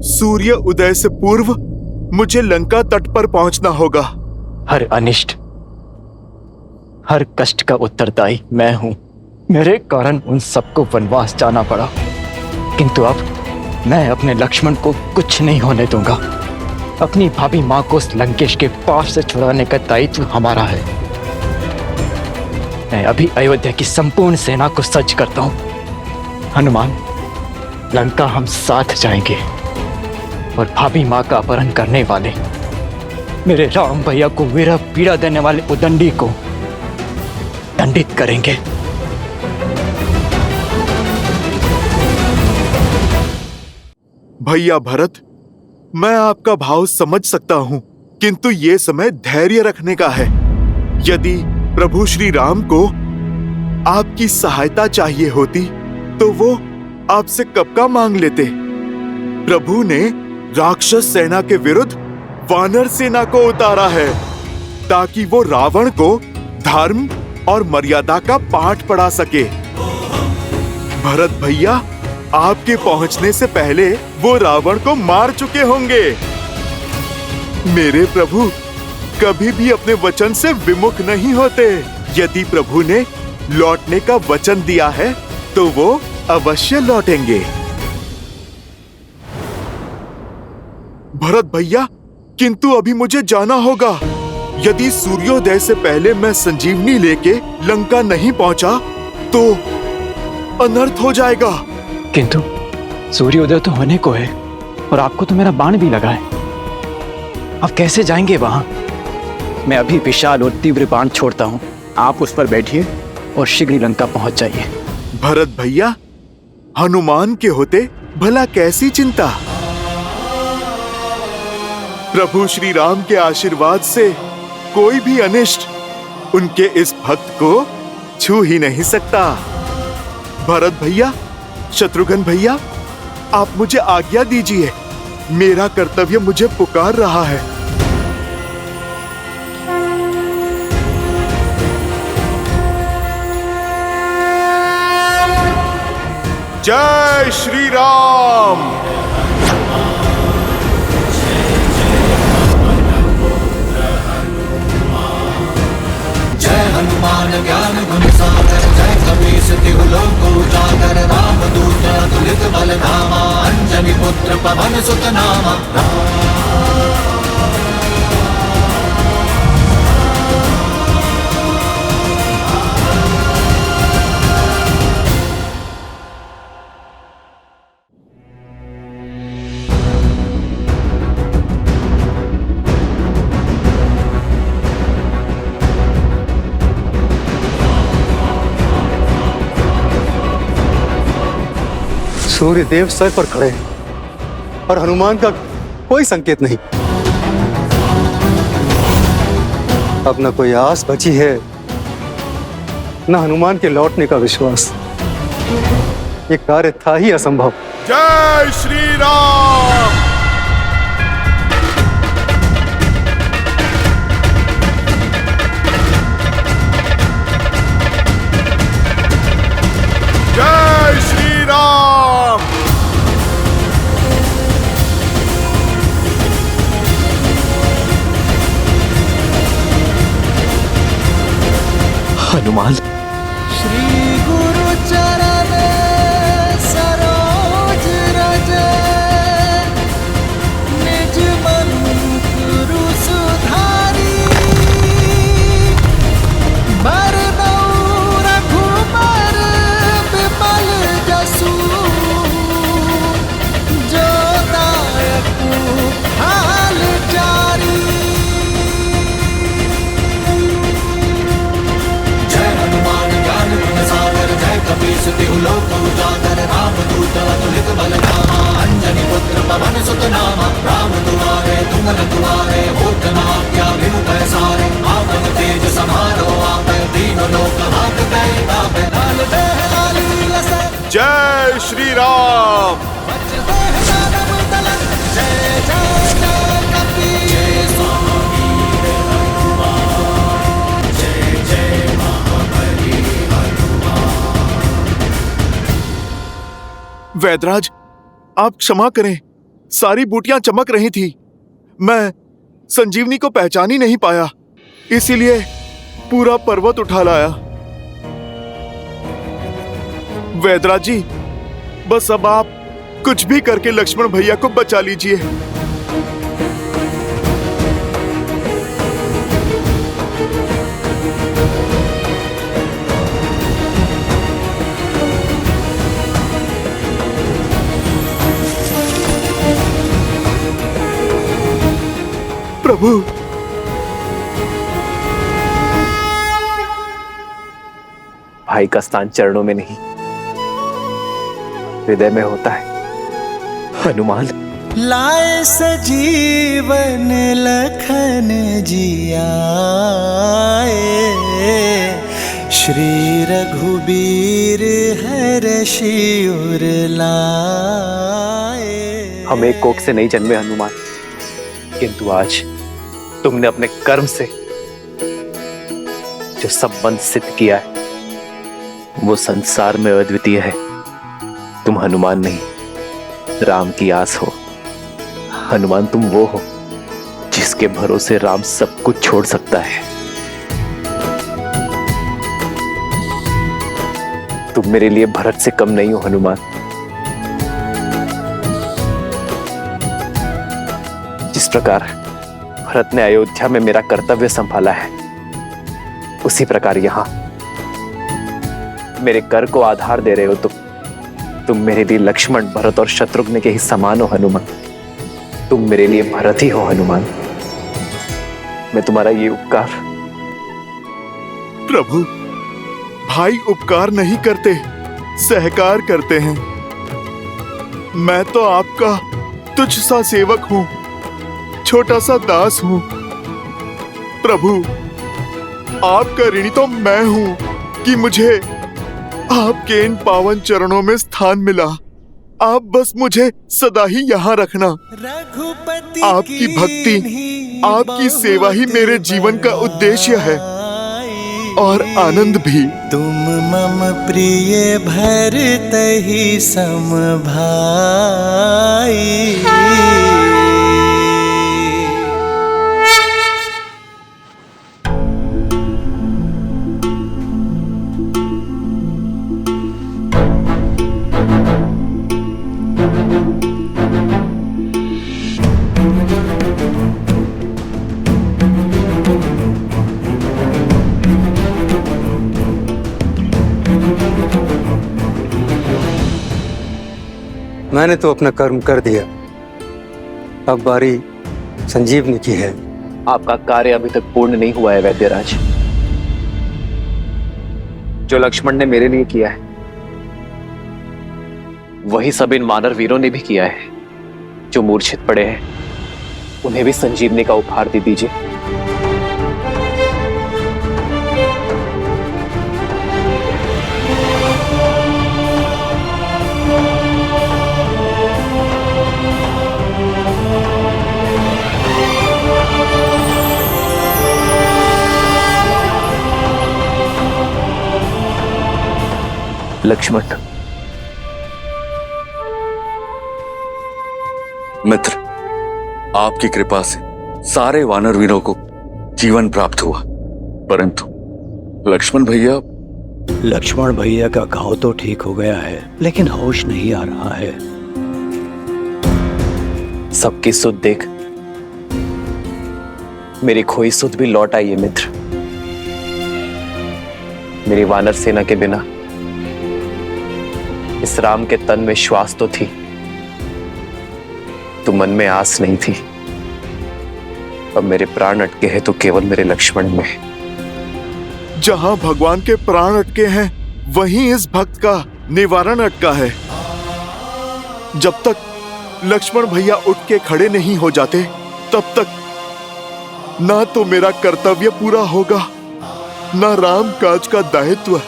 सूर्य उदय से पूर्व मुझे लंका तट पर पहुंचना होगा। हर अनिष्ट, हर कष्ट का उत्तरदायी मैं हूं। मेरे कारण उन सबको वनवास जाना पड़ा, किंतु अब मैं अपने लक्ष्मण को कुछ नहीं होने दूंगा। अपनी भाभी मां को उस लंकेश के पाप से छुड़ाने का दायित्व हमारा है। मैं अभी अयोध्या की संपूर्ण सेना को सज्ज करता हूं। हनुमान, लंका हम साथ जाएंगे और भाभी मां का अपहरण करने वाले मेरे राम भैया को विरह पीड़ा देने वाले उदंडी को दंडित करेंगे। भैया भरत, मैं आपका भाव समझ सकता हूं, किंतु ये समय धैर्य रखने का है। यदि प्रभु श्री राम को आपकी सहायता चाहिए होती तो वो आपसे कब का मांग लेते। प्रभु ने राक्षस सेना के विरुद्ध वानर सेना को उतारा है ताकि वो रावण को धर्म और मर्यादा का पाठ पढ़ा सके। भरत भैया, आपके पहुंचने से पहले वो रावण को मार चुके होंगे। मेरे प्रभु कभी भी अपने वचन से विमुख नहीं होते। यदि प्रभु ने लौटने का वचन दिया है तो वो अवश्य लौटेंगे। भरत भैया, किंतु अभी मुझे जाना होगा। यदि सूर्योदय से पहले मैं संजीवनी लेके लंका नहीं पहुंचा तो अनर्थ हो जाएगा। किंतु सूर्योदय तो होने को है और आपको तो मेरा बाण भी लगा है। अब कैसे जाएंगे वहां? मैं अभी विशाल और तीव्र बाण छोड़ता हूं, आप उस पर बैठिए और शीघ्र लंका पहुंच जाइए। भरत भैया, हनुमान के होते भला कैसी चिंता। प्रभु श्री राम के आशीर्वाद से कोई भी अनिष्ट उनके इस भक्त को छू ही नहीं सकता। भरत भैया, शत्रुघ्न भैया, आप मुझे आज्ञा दीजिए। मेरा कर्तव्य मुझे पुकार रहा है। जय श्री राम। हनुमान ज्ञान गुण सागर, जय कपीस तिहु लोक उजागर। रामदूत अतुलित बल धामा, अंजनी पुत्र पवन सुत नामा। सूर्य देव सर पर खड़े हैं और हनुमान का कोई संकेत नहीं। अब न कोई आस बची है, न हनुमान के लौटने का विश्वास। ये कार्य था ही असंभव। जय श्री राम। जय श्री राम। हनुमान। श्री गुरु चरण सरोज रज निज मन गुरु सुधारी बरनौ रघुबर विमल जसु जो दायक हाल जारी। जय हनुमान ज्ञान गुण सागर जय कपीस तिहु लोक उजागर रामदूत अतुलित बल धामा अंजनी पुत्र पवन सुत नामा। राम दुआरे तुम रखवारे होत न आज्ञा बिनु पैसारे। आपन तेज समारो आपे तीनों लोक हांकते तापे। लाल देह लाली लसै जय श्री राम। बजते दानव दलन जय जय जय कपीस स्वामी हनुमान जय जय महाबली वैदराज, आप क्षमा करें, सारी बूटियां चमक रही थी, मैं संजीवनी को पहचान ही नहीं पाया, इसीलिए पूरा पर्वत उठा लाया। वैदराज जी, बस अब आप कुछ भी करके लक्ष्मण भैया को बचा लीजिए। प्रभु, भाई का स्थान चरणों में नहीं, हृदय में होता है। हनुमान। लाए सजीवन लखन जियाए श्री रघुबीर हर्षि उर लाए। हम एक कोख से नहीं जन्मे हनुमान, किंतु आज तुमने अपने कर्म से जो संबंध सिद्ध किया है वो संसार में अद्वितीय है। तुम हनुमान नहीं, राम की आस हो। हनुमान, तुम वो हो जिसके भरोसे राम सब कुछ छोड़ सकता है। तुम मेरे लिए भरत से कम नहीं हो हनुमान। जिस प्रकार भरत ने अयोध्या में मेरा कर्तव्य संभाला है, उसी प्रकार यहां मेरे कर को आधार दे रहे हो तुम मेरे लिए लक्ष्मण, भरत और शत्रुघ्न के ही समान हो हनुमान। तुम मेरे लिए भरत ही हो हनुमान। मैं तुम्हारा ये उपकार। प्रभु, भाई उपकार नहीं करते, सहकार करते हैं। मैं तो आपका तुच्छ सा सेवक हूं, छोटा सा दास हूं। प्रभु, आपका ऋणी तो मैं हूं कि मुझे आपके इन पावन चरणों में स्थान मिला। आप बस मुझे सदा ही यहाँ रखना। आपकी भक्ति, आपकी सेवा ही मेरे जीवन का उद्देश्य है और आनंद भी। तुम मम प्रिय भरत ही सम भाई। मैंने तो अपना कर्म कर दिया, अब बारी संजीवनी की है। आपका कार्य अभी तक पूर्ण नहीं हुआ है वैद्यराज। जो लक्ष्मण ने मेरे लिए किया है वही सब इन वानर वीरों ने भी किया है। जो मूर्छित पड़े हैं उन्हें भी संजीवनी का उपहार दे दीजिए। लक्ष्मण। मित्र, आपकी कृपा से सारे वानर वीरों को जीवन प्राप्त हुआ, परंतु लक्ष्मण भैया, लक्ष्मण भैया का घाव तो ठीक हो गया है, लेकिन होश नहीं आ रहा है। सबकी सुध देख मेरी खोई सुध भी लौट आई है मित्र। मेरी वानर सेना के बिना इस राम के तन में श्वास तो थी, तो मन में आस नहीं थी। अब मेरे प्राण अटके हैं तो केवल मेरे लक्ष्मण में। जहां भगवान के प्राण अटके हैं वहीं इस भक्त का निवारण अटका है। जब तक लक्ष्मण भैया उठ के खड़े नहीं हो जाते तब तक ना तो मेरा कर्तव्य पूरा होगा, ना राम काज का दायित्व।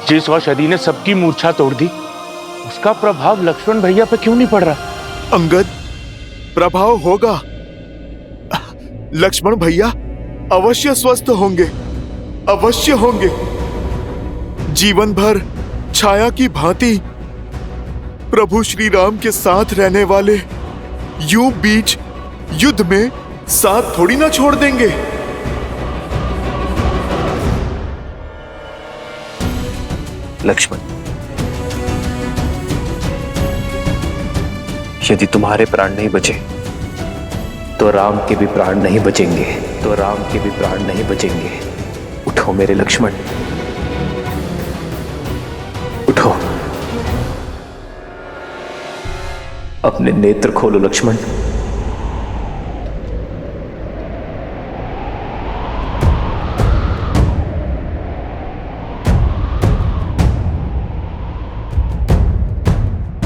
जिस औषधि ने सबकी मूर्छा तोड़ दी, उसका प्रभाव लक्ष्मण भैया पे क्यों नहीं पड़ रहा? अंगद, प्रभाव होगा। लक्ष्मण भैया अवश्य स्वस्थ होंगे, अवश्य होंगे। जीवन भर छाया की भांति प्रभु श्री राम के साथ रहने वाले यूं बीच युद्ध में साथ थोड़ी ना छोड़ देंगे। लक्ष्मण, यदि तुम्हारे प्राण नहीं बचे तो राम के भी प्राण नहीं बचेंगे, तो राम के भी प्राण नहीं बचेंगे। उठो मेरे लक्ष्मण, उठो। अपने नेत्र खोलो लक्ष्मण।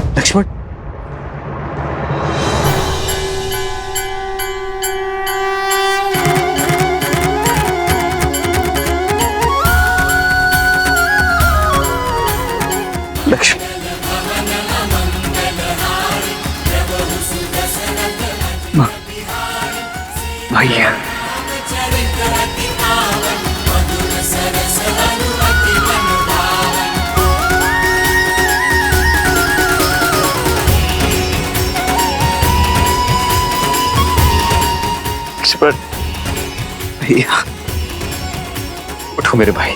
लक्ष्मण, भैया, भैया उठो मेरे भाई।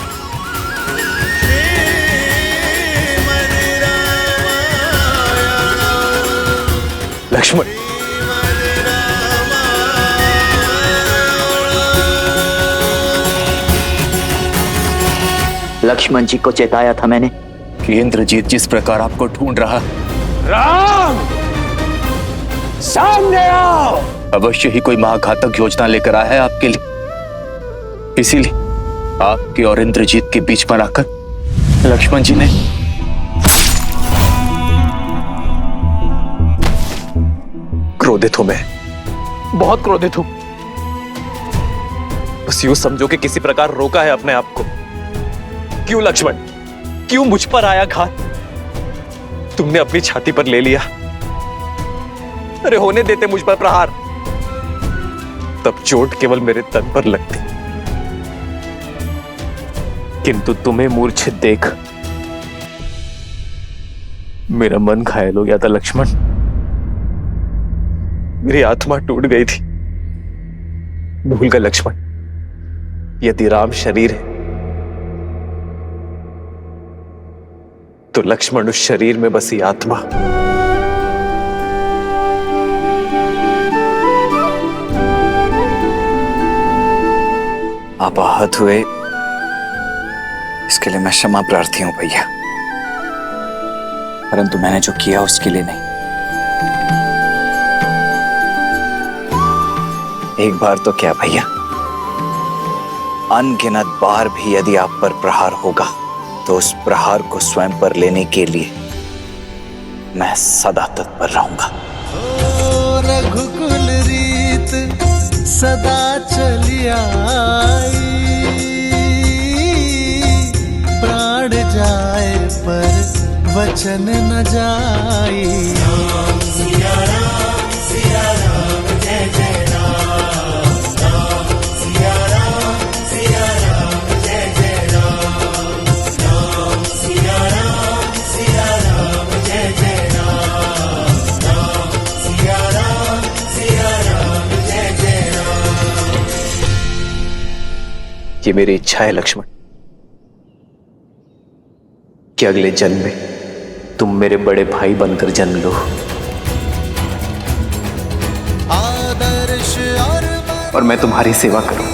लक्ष्मण, लक्ष्मण जी को चेताया था मैंने कि इंद्रजीत जिस प्रकार आपको ढूंढ रहा। राम, सामने आओ। अवश्य ही कोई महाघातक योजना लेकर आया है आपके लिए। इसीलिए आपके और इंद्रजीत के बीच पर आकर लक्ष्मण जी ने क्रोधित हूं मैं, बहुत क्रोधित हूं। बस यूं समझो कि किसी प्रकार रोका है अपने आप को। क्यों लक्ष्मण, क्यों मुझ पर आया घात? तुमने अपनी छाती पर ले लिया। अरे होने देते मुझ पर प्रहार, तब चोट केवल मेरे तन पर लगती। किंतु तुम्हें मूर्छित देख मेरा मन घायल हो गया था लक्ष्मण। मेरी आत्मा टूट गई थी। भूल गए लक्ष्मण, यदि राम शरीर है तो लक्ष्मण उस शरीर में बसी आत्मा। आप आहत हुए, इसके लिए मैं क्षमा प्रार्थी हूं भैया, परंतु मैंने जो किया उसके लिए नहीं। एक बार तो क्या भैया, अनगिनत बार भी यदि आप पर प्रहार होगा तो उस प्रहार को स्वयं पर लेने के लिए मैं सदा तत्पर रहूंगा। रघुकुल रीत सदा चली आई, प्राण जाए पर वचन न जाई। सिया राम जय जय राम, राम सिया राम जय जय राम, राम सिया राम जय जय राम, राम सिया राम जय जय राम। ये मेरी इच्छा है लक्ष्मण कि अगले जन्म में तुम मेरे बड़े भाई बनकर जन्म लो आदर्श और मैं तुम्हारी सेवा करूं।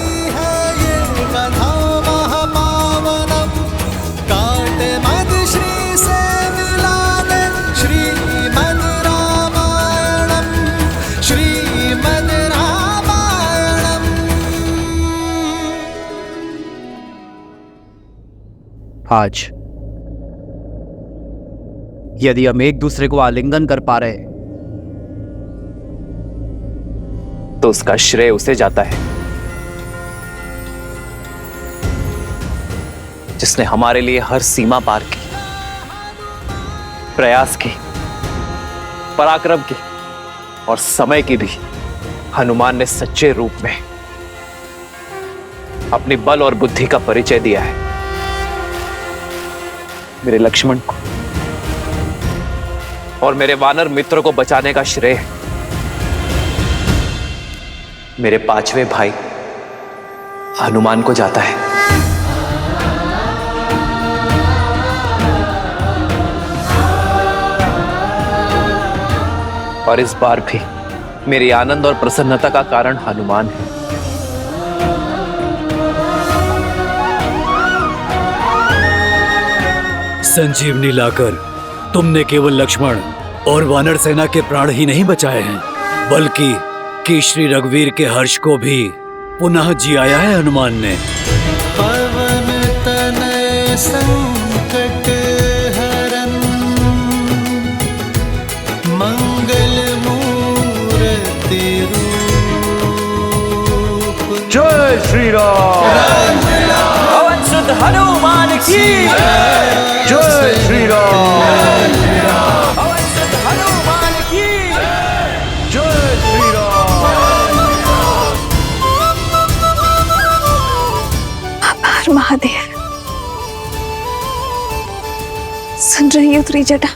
आज यदि हम एक दूसरे को आलिंगन कर पा रहे तो उसका श्रेय उसे जाता है जिसने हमारे लिए हर सीमा पार की, प्रयास की, पराक्रम की और समय की भी हनुमान ने सच्चे रूप में अपनी बल और बुद्धि का परिचय दिया है। मेरे लक्ष्मण को और मेरे वानर मित्र को बचाने का श्रेय मेरे पांचवें भाई हनुमान को जाता है। और इस बार भी मेरी आनंद और प्रसन्नता का कारण हनुमान है। संजीवनी लाकर तुमने केवल लक्ष्मण और वानर सेना के प्राण ही नहीं बचाए हैं, बल्कि कि श्री रघुवीर के हर्ष को भी पुनः जियाया है हनुमान ने। पवन तनय संकट हरन मंगल मूर्ति रूप। जय श्री राम। पवन सुत हनुमान की जय श्री राम। पवन सुत हनुमान की जय श्री राम। आभार महादेव। सुन रही हो त्रिजटा,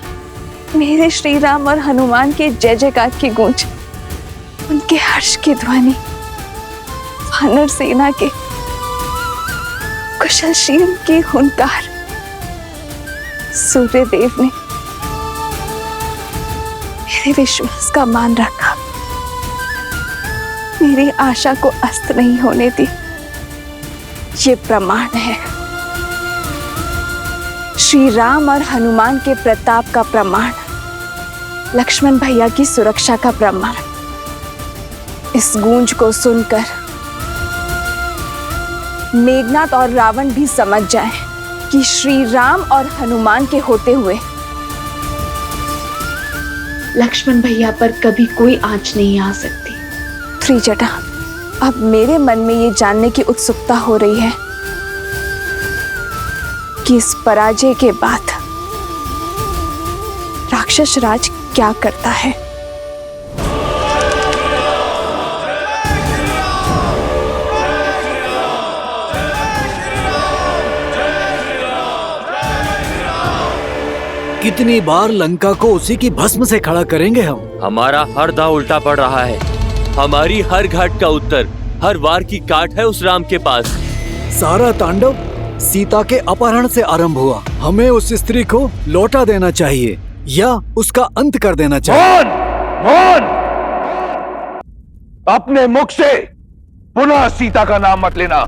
मेरे श्री राम और हनुमान के जय जयकार की गूंज, उनके हर्ष की ध्वनि, वानर सेना के कुशलशील की हुंकार। सूर्य देव ने मेरे विश्वास का मान रखा, मेरी आशा को अस्त नहीं होने दी। ये प्रमाण है, श्री राम और हनुमान के प्रताप का प्रमाण, लक्ष्मण भैया की सुरक्षा का प्रमाण। इस गूंज को सुनकर मेघनाथ और रावण भी समझ जाएं कि श्री राम और हनुमान के होते हुए लक्ष्मण भैया पर कभी कोई आंच नहीं आ सकती। त्रिजटा, अब मेरे मन में ये जानने की उत्सुकता हो रही है कि इस पराजय के बाद राक्षस राज क्या करता है। कितनी बार लंका को उसी की भस्म से खड़ा करेंगे हम। हमारा हर दांव उल्टा पड़ रहा है। हमारी हर घाट का उत्तर, हर वार की काट है उस राम के पास। सारा तांडव सीता के अपहरण से आरंभ हुआ। हमें उस स्त्री को लौटा देना चाहिए या उसका अंत कर देना चाहिए। मौन! अपने मुख से पुनः सीता का नाम मत लेना।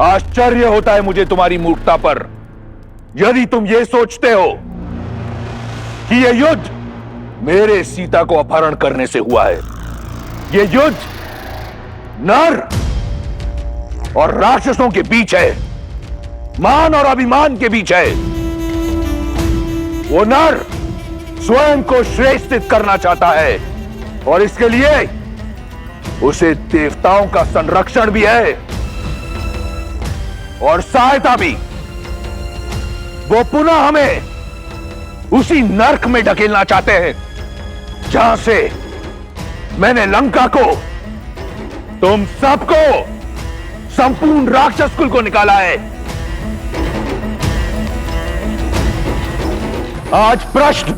आश्चर्य होता है मुझे तुम्हारी मूर्खता पर। यदि तुम ये सोचते हो कि यह युद्ध मेरे सीता को अपहरण करने से हुआ है, यह युद्ध नर और राक्षसों के बीच है, मान और अभिमान के बीच है। वो नर स्वयं को श्रेष्ठित करना चाहता है और इसके लिए उसे देवताओं का संरक्षण भी है और सहायता भी। वो पुनः हमें उसी नर्क में ढकेलना चाहते हैं जहां से मैंने लंका को, तुम सबको, संपूर्ण राक्षस कुल को निकाला है। आज प्रश्न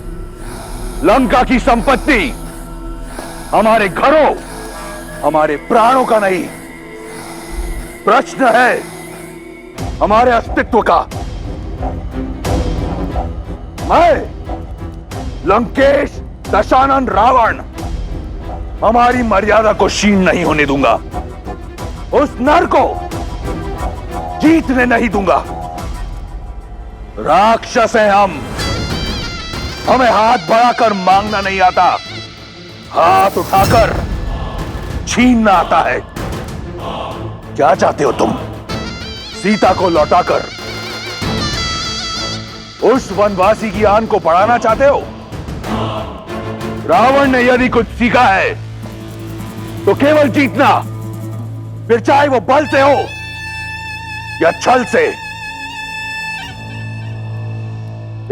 लंका की संपत्ति हमारे घरों, हमारे प्राणों का नहीं, प्रश्न है हमारे अस्तित्व का। मैं लंकेश दशानन रावण हमारी मर्यादा को क्षीण नहीं होने दूंगा। उस नर को जीतने नहीं दूंगा। राक्षस हैं हम, हमें हाथ बढ़ाकर मांगना नहीं आता, हाथ उठाकर छीनना आता है। क्या चाहते हो तुम? सीता को लौटाकर उस वनवासी की आन को बढ़ाना चाहते हो? रावण ने यदि कुछ सीखा है तो केवल जीतना, फिर चाहे वो बल से हो या छल से।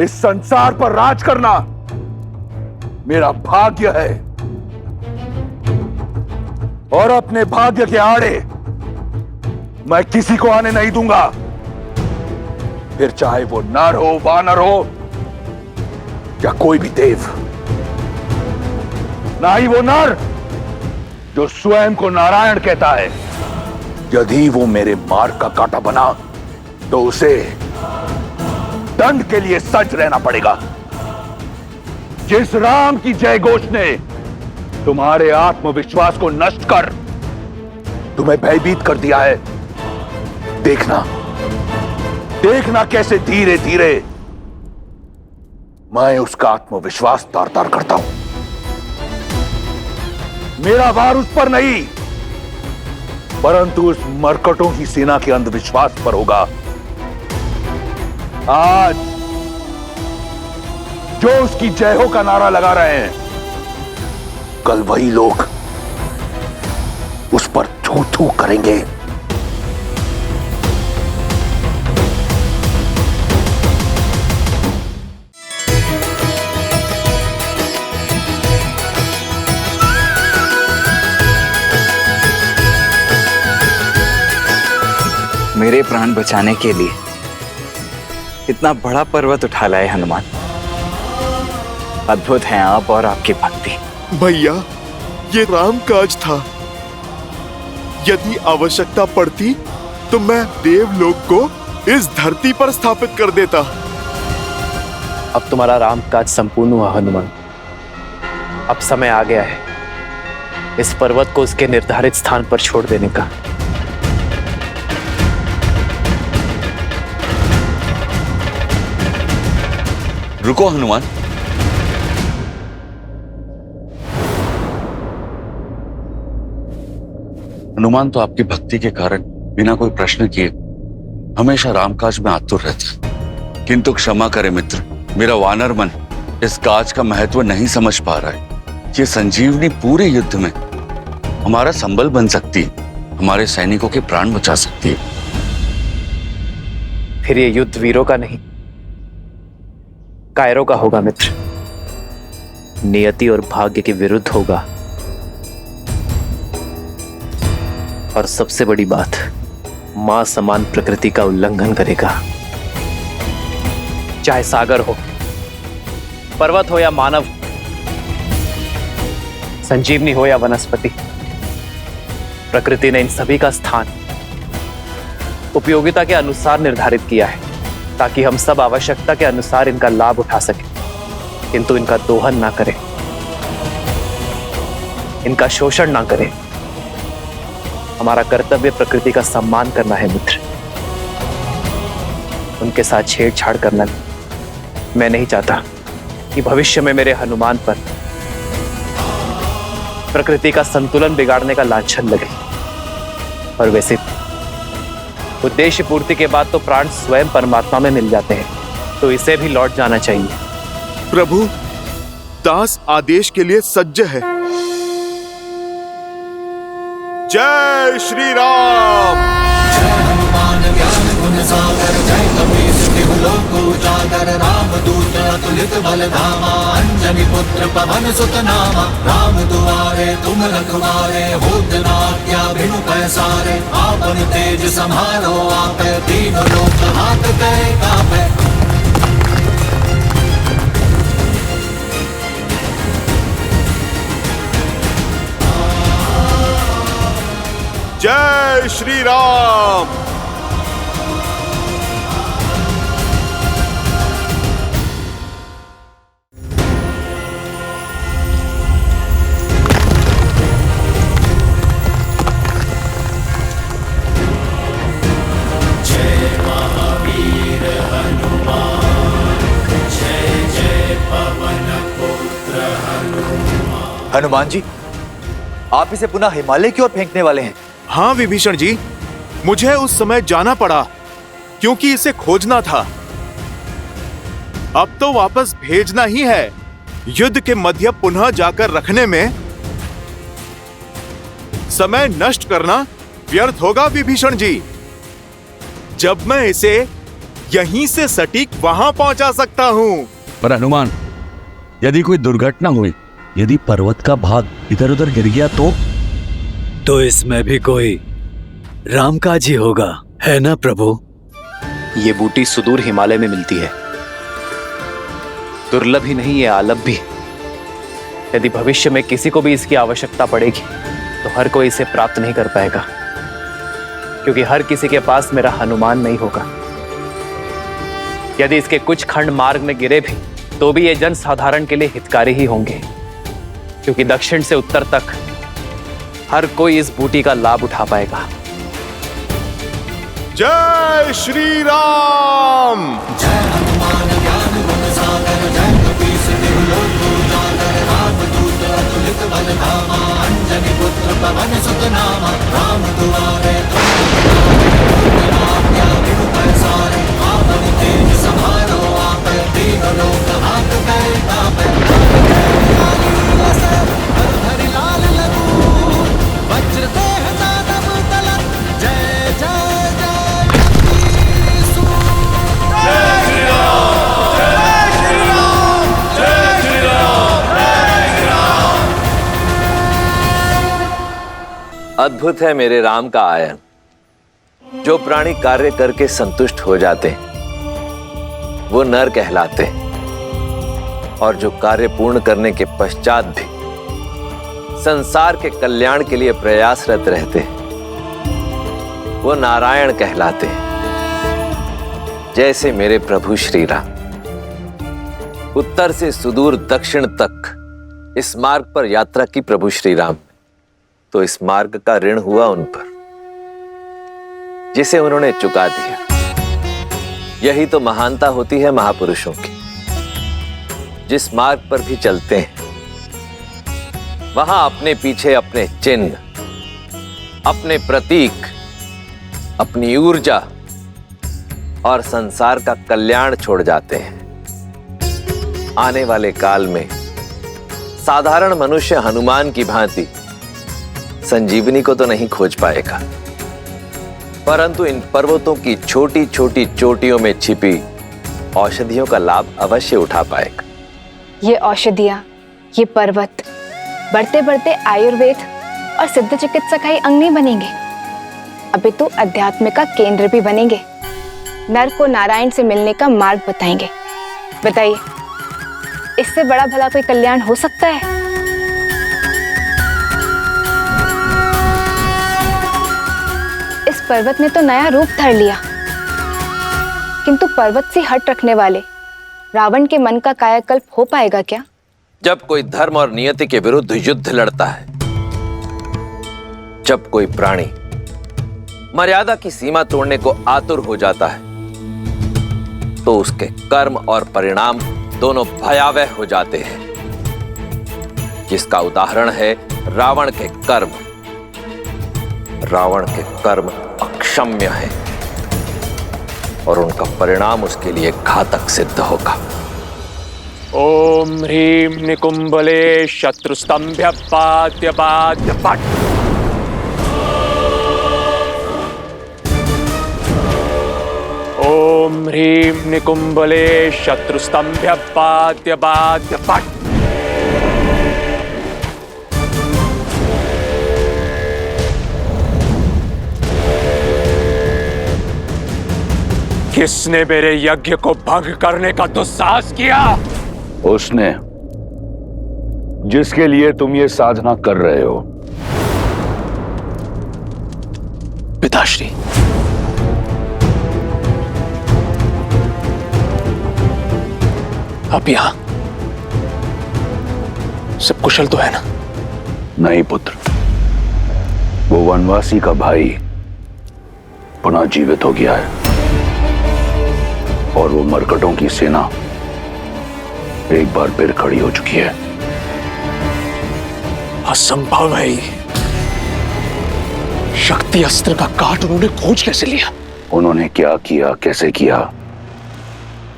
इस संसार पर राज करना मेरा भाग्य है और अपने भाग्य के आड़े मैं किसी को आने नहीं दूंगा, फिर चाहे वो नर हो, वानर हो या कोई भी देव। ना ही वो नर जो स्वयं को नारायण कहता है। यदि वो मेरे मार्ग का कांटा बना तो उसे दंड के लिए सज्ज रहना पड़ेगा। जिस राम की जय घोष ने तुम्हारे आत्मविश्वास को नष्ट कर तुम्हें भयभीत कर दिया है, देखना देखना कैसे धीरे धीरे मैं उसका आत्मविश्वास तार तार करता हूं। मेरा वार उस पर नहीं, परंतु उस मरकटों की सेना के अंधविश्वास पर होगा। आज जो उसकी जय हो का नारा लगा रहे हैं, कल वही लोग उस पर थू थू करेंगे। मेरे प्राण बचाने के लिए इतना बड़ा पर्वत उठा लाए हनुमान। अद्भुत हैं आप और आपकी भक्ति। भैया, ये राम काज था। यदि आवश्यकता पड़ती तो मैं देवलोक को इस धरती पर स्थापित कर देता। अब तुम्हारा राम काज संपूर्ण हुआ हनुमान। अब समय आ गया है इस पर्वत को उसके निर्धारित स्थान पर छोड़ देने का। रुको हनुमान, हनुमान तो आपकी भक्ति के कारण बिना कोई प्रश्न किए हमेशा रामकाज में आतुर रहता। किंतु क्षमा करे मित्र, मेरा वानर मन इस काज का महत्व नहीं समझ पा रहा है। ये संजीवनी पूरे युद्ध में हमारा संबल बन सकती है, हमारे सैनिकों के प्राण बचा सकती है। फिर ये युद्ध वीरों का नहीं, कायरों का होगा मित्र। नियति और भाग्य के विरुद्ध होगा। और सबसे बड़ी बात, मां समान प्रकृति का उल्लंघन करेगा। चाहे सागर हो, पर्वत हो या मानव, संजीवनी हो या वनस्पति, प्रकृति ने इन सभी का स्थान उपयोगिता के अनुसार निर्धारित किया है ताकि हम सब आवश्यकता के अनुसार इनका लाभ उठा सकें, किंतु इनका दोहन ना करें, इनका शोषण ना करें। हमारा कर्तव्य प्रकृति का सम्मान करना है मित्र, उनके साथ छेड़छाड़ करना नहीं। मैं नहीं चाहता कि भविष्य में मेरे हनुमान पर प्रकृति का संतुलन बिगाड़ने का लांछन लगे। और वैसे उद्देश्य पूर्ति के बाद तो प्राण स्वयं परमात्मा में मिल जाते हैं, तो इसे भी लौट जाना चाहिए। प्रभु, दास आदेश के लिए सज्ज है। जय श्री राम। जय हनुमान ज्ञान गुण सागर, जय कपीस तिहु लोक उजागर, राम दूत अतुलित बल धामा, अंजनी पुत्र पवन सुत नामा। राम दुआरे तुम रखवारे, होत न आज्ञा बिनु पैसारे। आपन तेज सम्हारो आपे, तीन लोक हाथ पे कापे। जय श्री राम। हनुमान जी, आप इसे पुनः हिमालय की ओर फेंकने वाले हैं? हाँ विभीषण जी, मुझे उस समय जाना पड़ा क्योंकि इसे खोजना था। अब तो वापस भेजना ही है। युद्ध के मध्य पुनः जाकर रखने में समय नष्ट करना व्यर्थ होगा विभीषण जी। जब मैं इसे यहीं से सटीक वहां पहुंचा सकता हूं। पर हनुमान, यदि कोई दुर्घटना हुई, यदि पर्वत का भाग इधर उधर गिर गया तो इसमें भी कोई रामकाज ही होगा, है ना प्रभु? ये बूटी सुदूर हिमालय में मिलती है। दुर्लभ ही नहीं, ये आलभ भी। यदि भविष्य में किसी को भी इसकी आवश्यकता पड़ेगी तो हर कोई इसे प्राप्त नहीं कर पाएगा, क्योंकि हर किसी के पास मेरा हनुमान नहीं होगा। यदि इसके कुछ खंड मार्ग में गिरे भी तो भी ये जन साधारण के लिए हितकारी ही होंगे, क्योंकि दक्षिण से उत्तर तक हर कोई इस बूटी का लाभ उठा पाएगा। जय श्री राम। जय हनुमान ज्ञान गुण सागर, जय कपीस तिहु लोक उजागर, रामदूत अतुलित बल धामा, अंजनी पुत्र पवन सुत नामा, राम दुआरे तुम आज्ञा बिनु पैसारे, आपन तेज समारो आपे, दीन लोक हाथ गए तापे, हरि लाल लगू वज्र देह दानव तलन, जय जय जय कपीसु। जय श्री राम, जय श्री राम, जय श्री राम, जय श्री राम। अद्भुत है मेरे राम का आयन। जो प्राणी कार्य करके संतुष्ट हो जाते हैं वो नर कहलाते हैं, और जो कार्य पूर्ण करने के पश्चात भी संसार के कल्याण के लिए प्रयासरत रहते हैं वो नारायण कहलाते हैं। जैसे मेरे प्रभु श्री राम उत्तर से सुदूर दक्षिण तक इस मार्ग पर यात्रा की प्रभु श्री राम, तो इस मार्ग का ऋण हुआ उन पर जिसे उन्होंने चुका दिया। यही तो महानता होती है महापुरुषों की। जिस मार्ग पर भी चलते हैं वहां अपने पीछे अपने चिन्ह, अपने प्रतीक, अपनी ऊर्जा और संसार का कल्याण छोड़ जाते हैं। आने वाले काल में साधारण मनुष्य हनुमान की भांति संजीवनी को तो नहीं खोज पाएगा, परंतु इन पर्वतों की छोटी छोटी चोटियों में छिपी औषधियों का लाभ अवश्य उठा पाएगा। ये औषधियाँ, ये पर्वत बढ़ते बढ़ते आयुर्वेद और सिद्ध चिकित्सा का ही अंग नहीं बनेंगे, अभी तो अध्यात्म का केंद्र भी बनेंगे। नर को नारायण से मिलने का मार्ग बताएंगे। बताइए, इससे बड़ा भला कोई कल्याण हो सकता है? इस पर्वत ने तो नया रूप धर लिया, किंतु पर्वत से हट रखने वाले रावण के मन का कायाकल्प हो पाएगा क्या? जब कोई धर्म और नियति के विरुद्ध युद्ध लड़ता है, जब कोई प्राणी मर्यादा की सीमा तोड़ने को आतुर हो जाता है, तो उसके कर्म और परिणाम दोनों भयावह हो जाते हैं। जिसका उदाहरण है रावण के कर्म। रावण के कर्म अक्षम्य हैं और उनका परिणाम उसके लिए घातक सिद्ध होगा। ओम ह्रीं निकुंभले शत्रुस्तंभ्य पाद्य पाद्य पट। ओम ह्रीं निकुंभले शत्रुस्तंभ्य पाद्य पाद्य पट। किसने मेरे यज्ञ को भंग करने का दुस्साहस किया? उसने जिसके लिए तुम ये साधना कर रहे हो। पिताश्री, आप यहां सब कुशल तो है ना? नहीं पुत्र, वो वनवासी का भाई पुनः जीवित हो गया है और वो मरकटों की सेना एक बार फिर खड़ी हो चुकी है। असंभव है ये। शक्ति अस्त्र का काट उन्होंने खोज कैसे लिया? उन्होंने क्या किया, कैसे किया,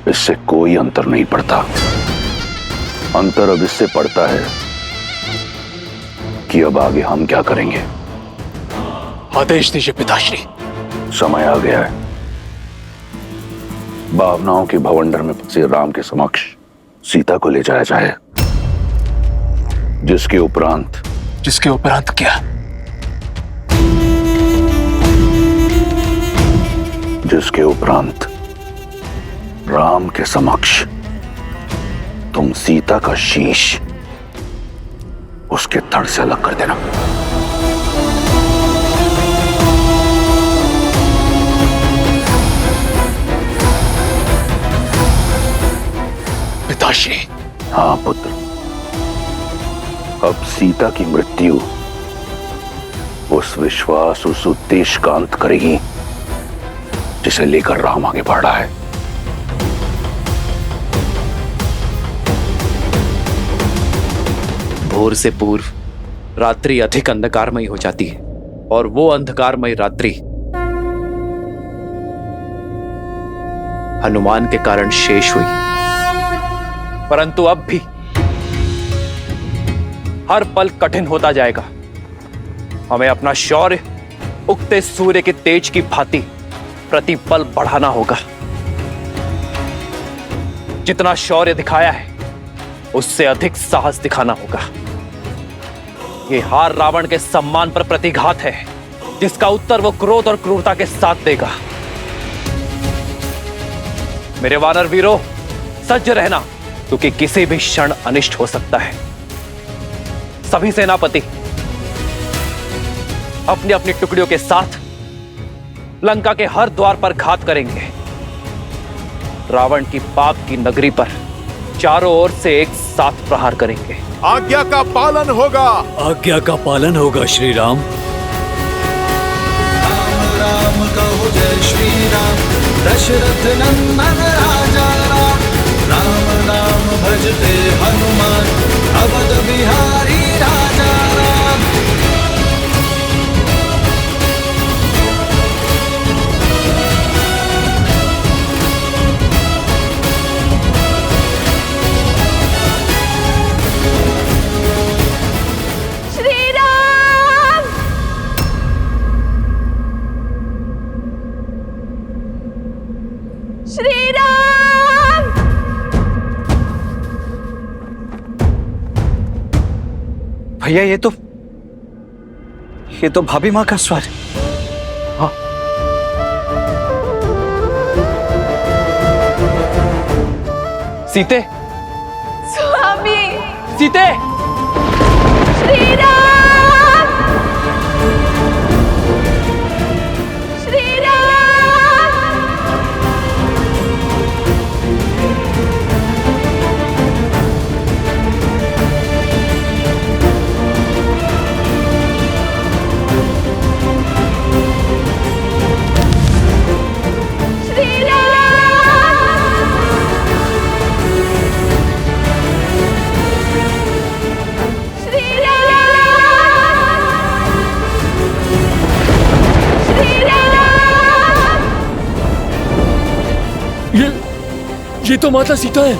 इससे कोई अंतर नहीं पड़ता। अंतर अब इससे पड़ता है कि अब आगे हम क्या करेंगे। आदेश दीजिए पिताश्री। समय आ गया है। भावनाओं के भवंडर में फंसे राम के समक्ष सीता को ले जाया जाए, जिसके उपरांत क्या? जिसके उपरांत राम के समक्ष तुम सीता का शीश उसके धड़ से अलग कर देना। पिताश्री। हाँ पुत्र, अब सीता की मृत्यु उस विश्वास, उस उद्देश्य का अंत करेगी जिसे लेकर राम आगे बढ़ रहा है। भोर से पूर्व रात्रि अधिक अंधकारमयी हो जाती है और वो अंधकारमयी रात्रि हनुमान के कारण शेष हुई। परंतु अब भी हर पल कठिन होता जाएगा। हमें अपना शौर्य उगते सूर्य के तेज की भांति प्रतिपल बढ़ाना होगा। जितना शौर्य दिखाया है उससे अधिक साहस दिखाना होगा। ये हार रावण के सम्मान पर प्रतिघात है, जिसका उत्तर वो क्रोध और क्रूरता के साथ देगा। मेरे वानर वीरों, सज्ज रहना, क्योंकि किसी भी क्षण अनिष्ट हो सकता है। सभी सेनापति अपनी अपनी टुकड़ियों के साथ लंका के हर द्वार पर घात करेंगे। रावण की पाप की नगरी पर चारों ओर से एक साथ प्रहार करेंगे। आज्ञा का पालन होगा। आज्ञा का पालन होगा श्री राम। राम राम कहो जय श्री राम, दशरथ नंदन राजा राम। राम नाम भजते हनुमान, अवध बिहारी राजा राम। श्री राम। श्री राम। भैया ये तो भाभी माँ का स्वर है। हाँ। सीते, स्वामी। सीते। श्री राम। श्री राम। श्री राम। श्री राम। श्री राम। ये तो माता सीता है।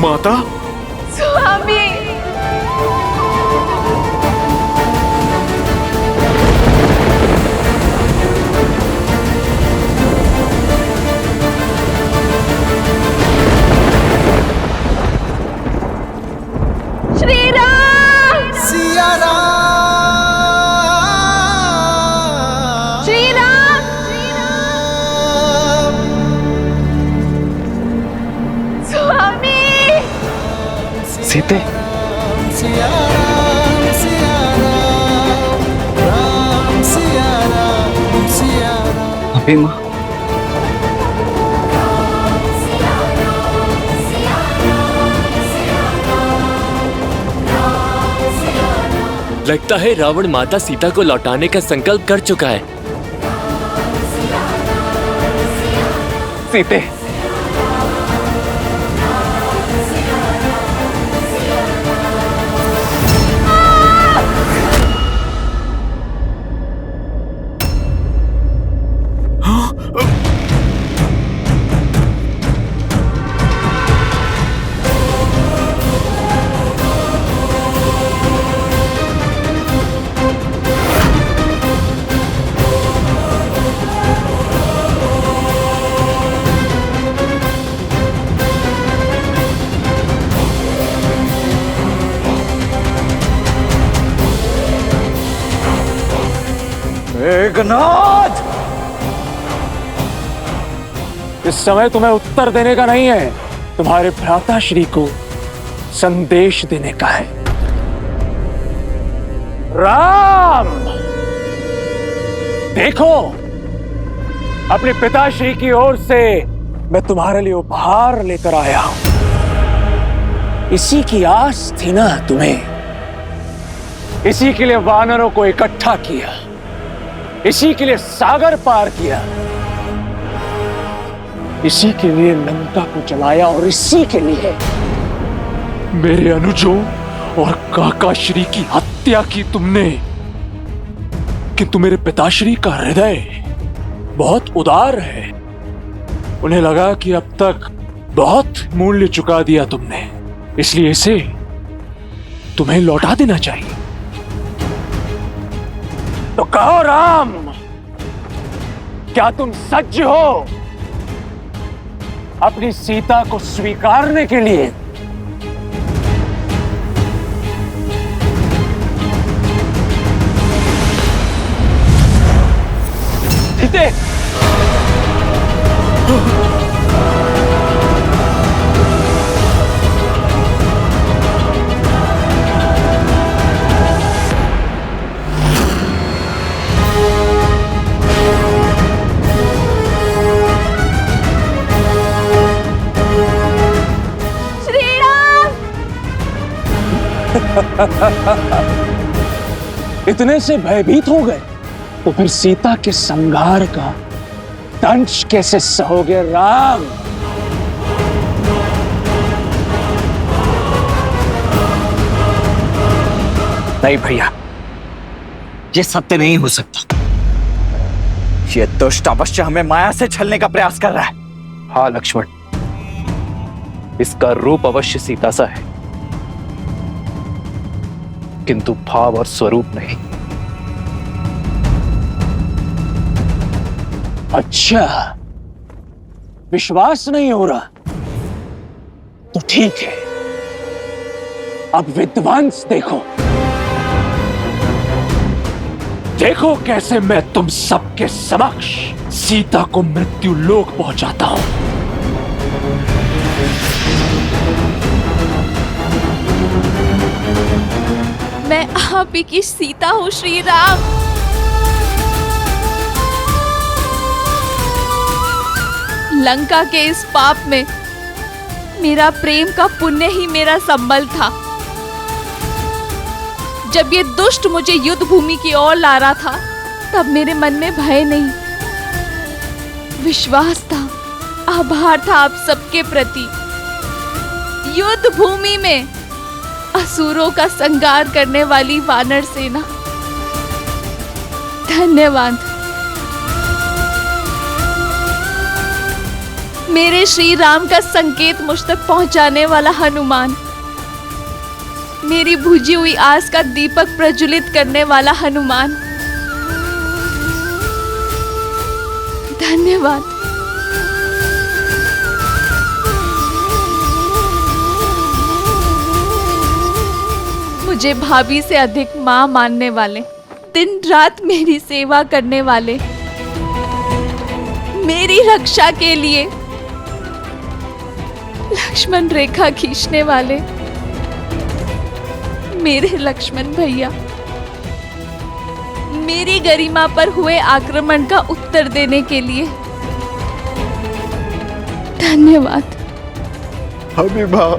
माता, स्वामी। श्री राम। सिया राम। श्री राम। सीते, सिया राम सिया राम, राम सिया राम सिया राम। अभी माँ, लगता है रावण माता सीता को लौटाने का संकल्प कर चुका है। सीते, मेघनाद, इस समय तुम्हें उत्तर देने का नहीं है, तुम्हारे भ्राता श्री को संदेश देने का है। राम, देखो, अपने पिताश्री की ओर से मैं तुम्हारे लिए उपहार लेकर आया हूं। इसी की आस थी ना तुम्हें, इसी के लिए वानरों को इकट्ठा किया, इसी के लिए सागर पार किया, इसी के लिए लंका को जलाया, और इसी के लिए मेरे अनुजों और काकाश्री की हत्या की तुमने। किंतु मेरे पिताश्री का हृदय बहुत उदार है, उन्हें लगा कि अब तक बहुत मूल्य चुका दिया तुमने, इसलिए इसे तुम्हें लौटा देना चाहिए। तो कहो राम, क्या तुम सज्ज हो अपनी सीता को स्वीकारने के लिए? सीते, इतने से भयभीत हो गए तो फिर सीता के संहार का दंश कैसे सहोगे राम? नहीं भैया, ये सत्य नहीं हो सकता। ये दुष्ट अवश्य हमें माया से छलने का प्रयास कर रहा है। हाँ लक्ष्मण, इसका रूप अवश्य सीता सा है, किंतु भाव और स्वरूप नहीं। अच्छा, विश्वास नहीं हो रहा तो ठीक है, अब विध्वंस देखो। देखो कैसे मैं तुम सबके समक्ष सीता को मृत्यु लोक पहुंचाता हूं। मैं आप ही की सीता हूँ श्री राम। लंका के इस पाप में मेरा प्रेम का पुण्य ही मेरा संबल था। जब ये दुष्ट मुझे युद्ध भूमि की ओर ला रहा था, तब मेरे मन में भय नहीं, विश्वास था, आभार था आप सबके प्रति। युद्ध भूमि में असुरों का संहार करने वाली वानर सेना, धन्यवाद। मेरे श्री राम का संकेत मुझ तक पहुंचाने वाला हनुमान, मेरी बुझी हुई आस का दीपक प्रज्वलित करने वाला हनुमान, धन्यवाद। मुझे भाभी से अधिक मां मानने वाले, दिन रात मेरी सेवा करने वाले, मेरी रक्षा के लिए लक्ष्मण रेखा खींचने वाले, मेरे लक्ष्मण भैया मेरी गरिमा पर हुए आक्रमण का उत्तर देने के लिए धन्यवाद। हमें माँ,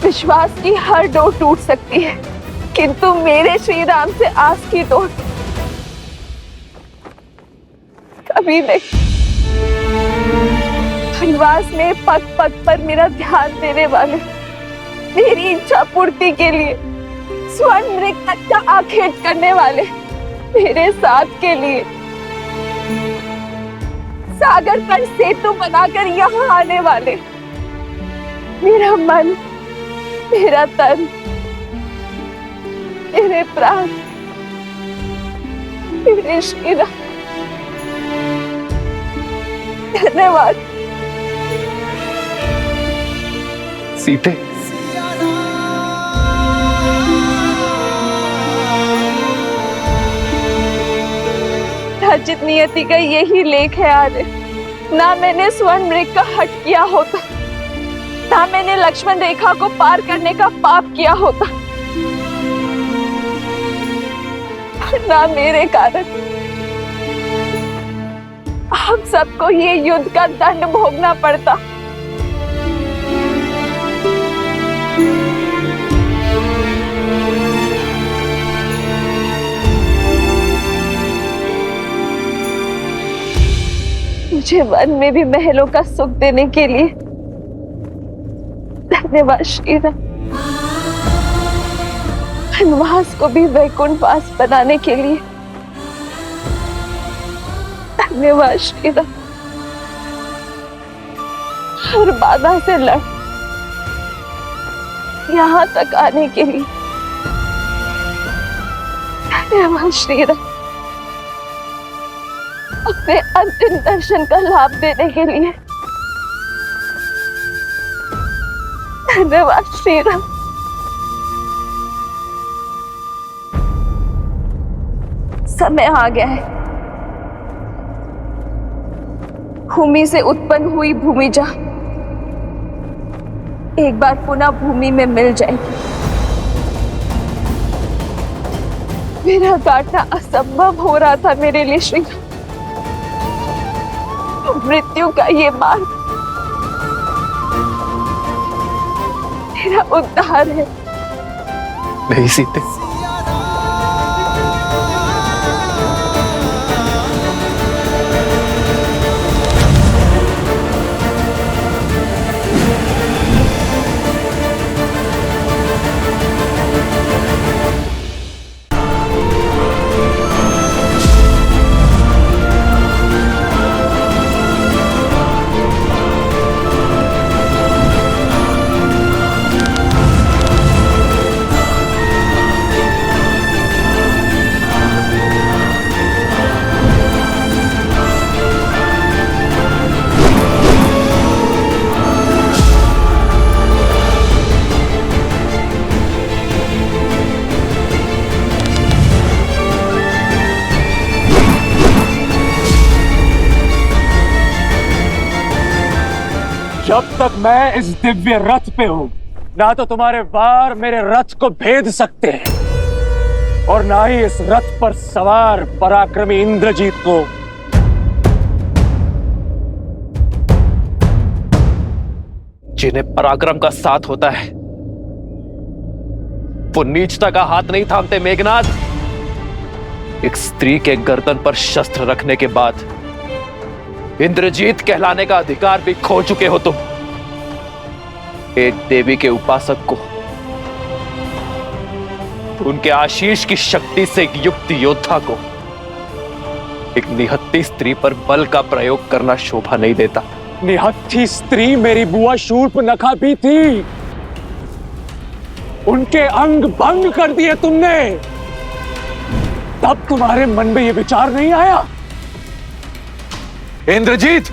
विश्वास की हर डोर टूट सकती है, किंतु मेरे श्री राम से आस की डोर कभी नहीं। वनवास में पग पग पर मेरा ध्यान देने वाले, मेरी इच्छा पूर्ति के लिए स्वर्ण मृग तक का आखेट करने वाले, मेरे साथ के लिए सागर पर सेतु बनाकर यहाँ आने वाले, मेरा मन, मेरा तन, मेरे प्राण, मेरे श्री राम, धन्यवाद। सीते, रचित नियति का यही लेख है आर्य। ना मैंने स्वर्ण मृग का हट किया होता, ना मैंने लक्ष्मण रेखा को पार करने का पाप किया होता, ना मेरे कारण हम सबको ये युद्ध का दंड भोगना पड़ता। मुझे वन में भी महलों का सुख देने के लिए धन्यवाद श्री राम। वनवास को भी वैकुंठ वास बनाने के लिए धन्यवाद श्री राम। हर बाधा से लड़ यहाँ तक आने के लिए धन्यवाद श्री राम। अपने अंतिम दर्शन का लाभ देने के लिए धन्यवाद श्री राम। समय आ गया है, भूमि से उत्पन्न हुई भूमिजा एक बार पुनः भूमि में मिल जाएगी। मेरा काटना असंभव हो रहा था मेरे लिए श्री राम, मृत्यु का ये मार्ग मेरा उद्धार है। नहीं सीते, जब तक मैं इस दिव्य रथ पे हूं, ना तो तुम्हारे वार मेरे रथ को भेद सकते हैं और ना ही इस रथ पर सवार पराक्रमी इंद्रजीत को जिन्हें पराक्रम का साथ होता है वो नीचता का हाथ नहीं थामते। मेघनाद, एक स्त्री के गर्दन पर शस्त्र रखने के बाद इंद्रजीत कहलाने का अधिकार भी खो चुके हो तुम। एक देवी के उपासक को उनके आशीष की शक्ति से युक्त योद्धा को एक निहत्थी स्त्री पर बल का प्रयोग करना शोभा नहीं देता। निहत्थी स्त्री मेरी बुआ शूर्पनखा भी थी, उनके अंग भंग कर दिए तुमने, तब तुम्हारे मन में यह विचार नहीं आया? इंद्रजीत,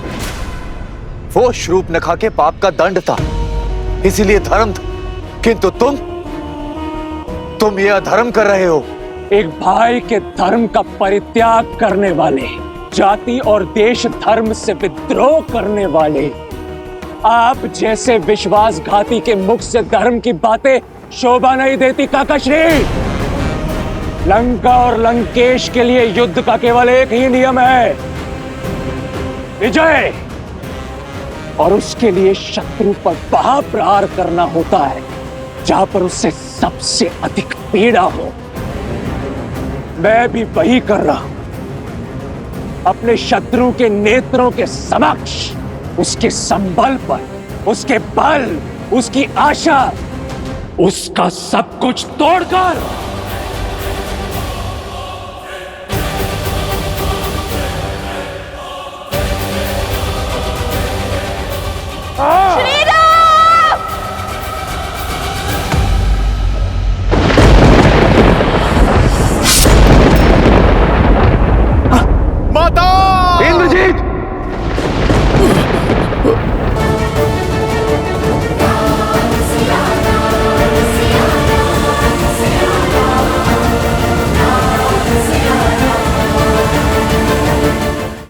वो शूर्पनखा के पाप का दंड था, इसीलिए धर्म था, किंतु तुम ये अधर्म कर रहे हो। एक भाई के धर्म का परित्याग करने वाले, जाति और देश धर्म से विद्रोह करने वाले आप जैसे विश्वासघाती के मुख से धर्म की बातें शोभा नहीं देती काकाश्री। लंका और लंकेश के लिए युद्ध का केवल एक ही नियम है, विजय। और उसके लिए शत्रु पर वहां प्रहार करना होता है जहां पर उससे सबसे अधिक पीड़ा हो। मैं भी वही कर रहा हूं। अपने शत्रु के नेत्रों के समक्ष उसके संबल पर, उसके बल, उसकी आशा, उसका सब कुछ तोड़कर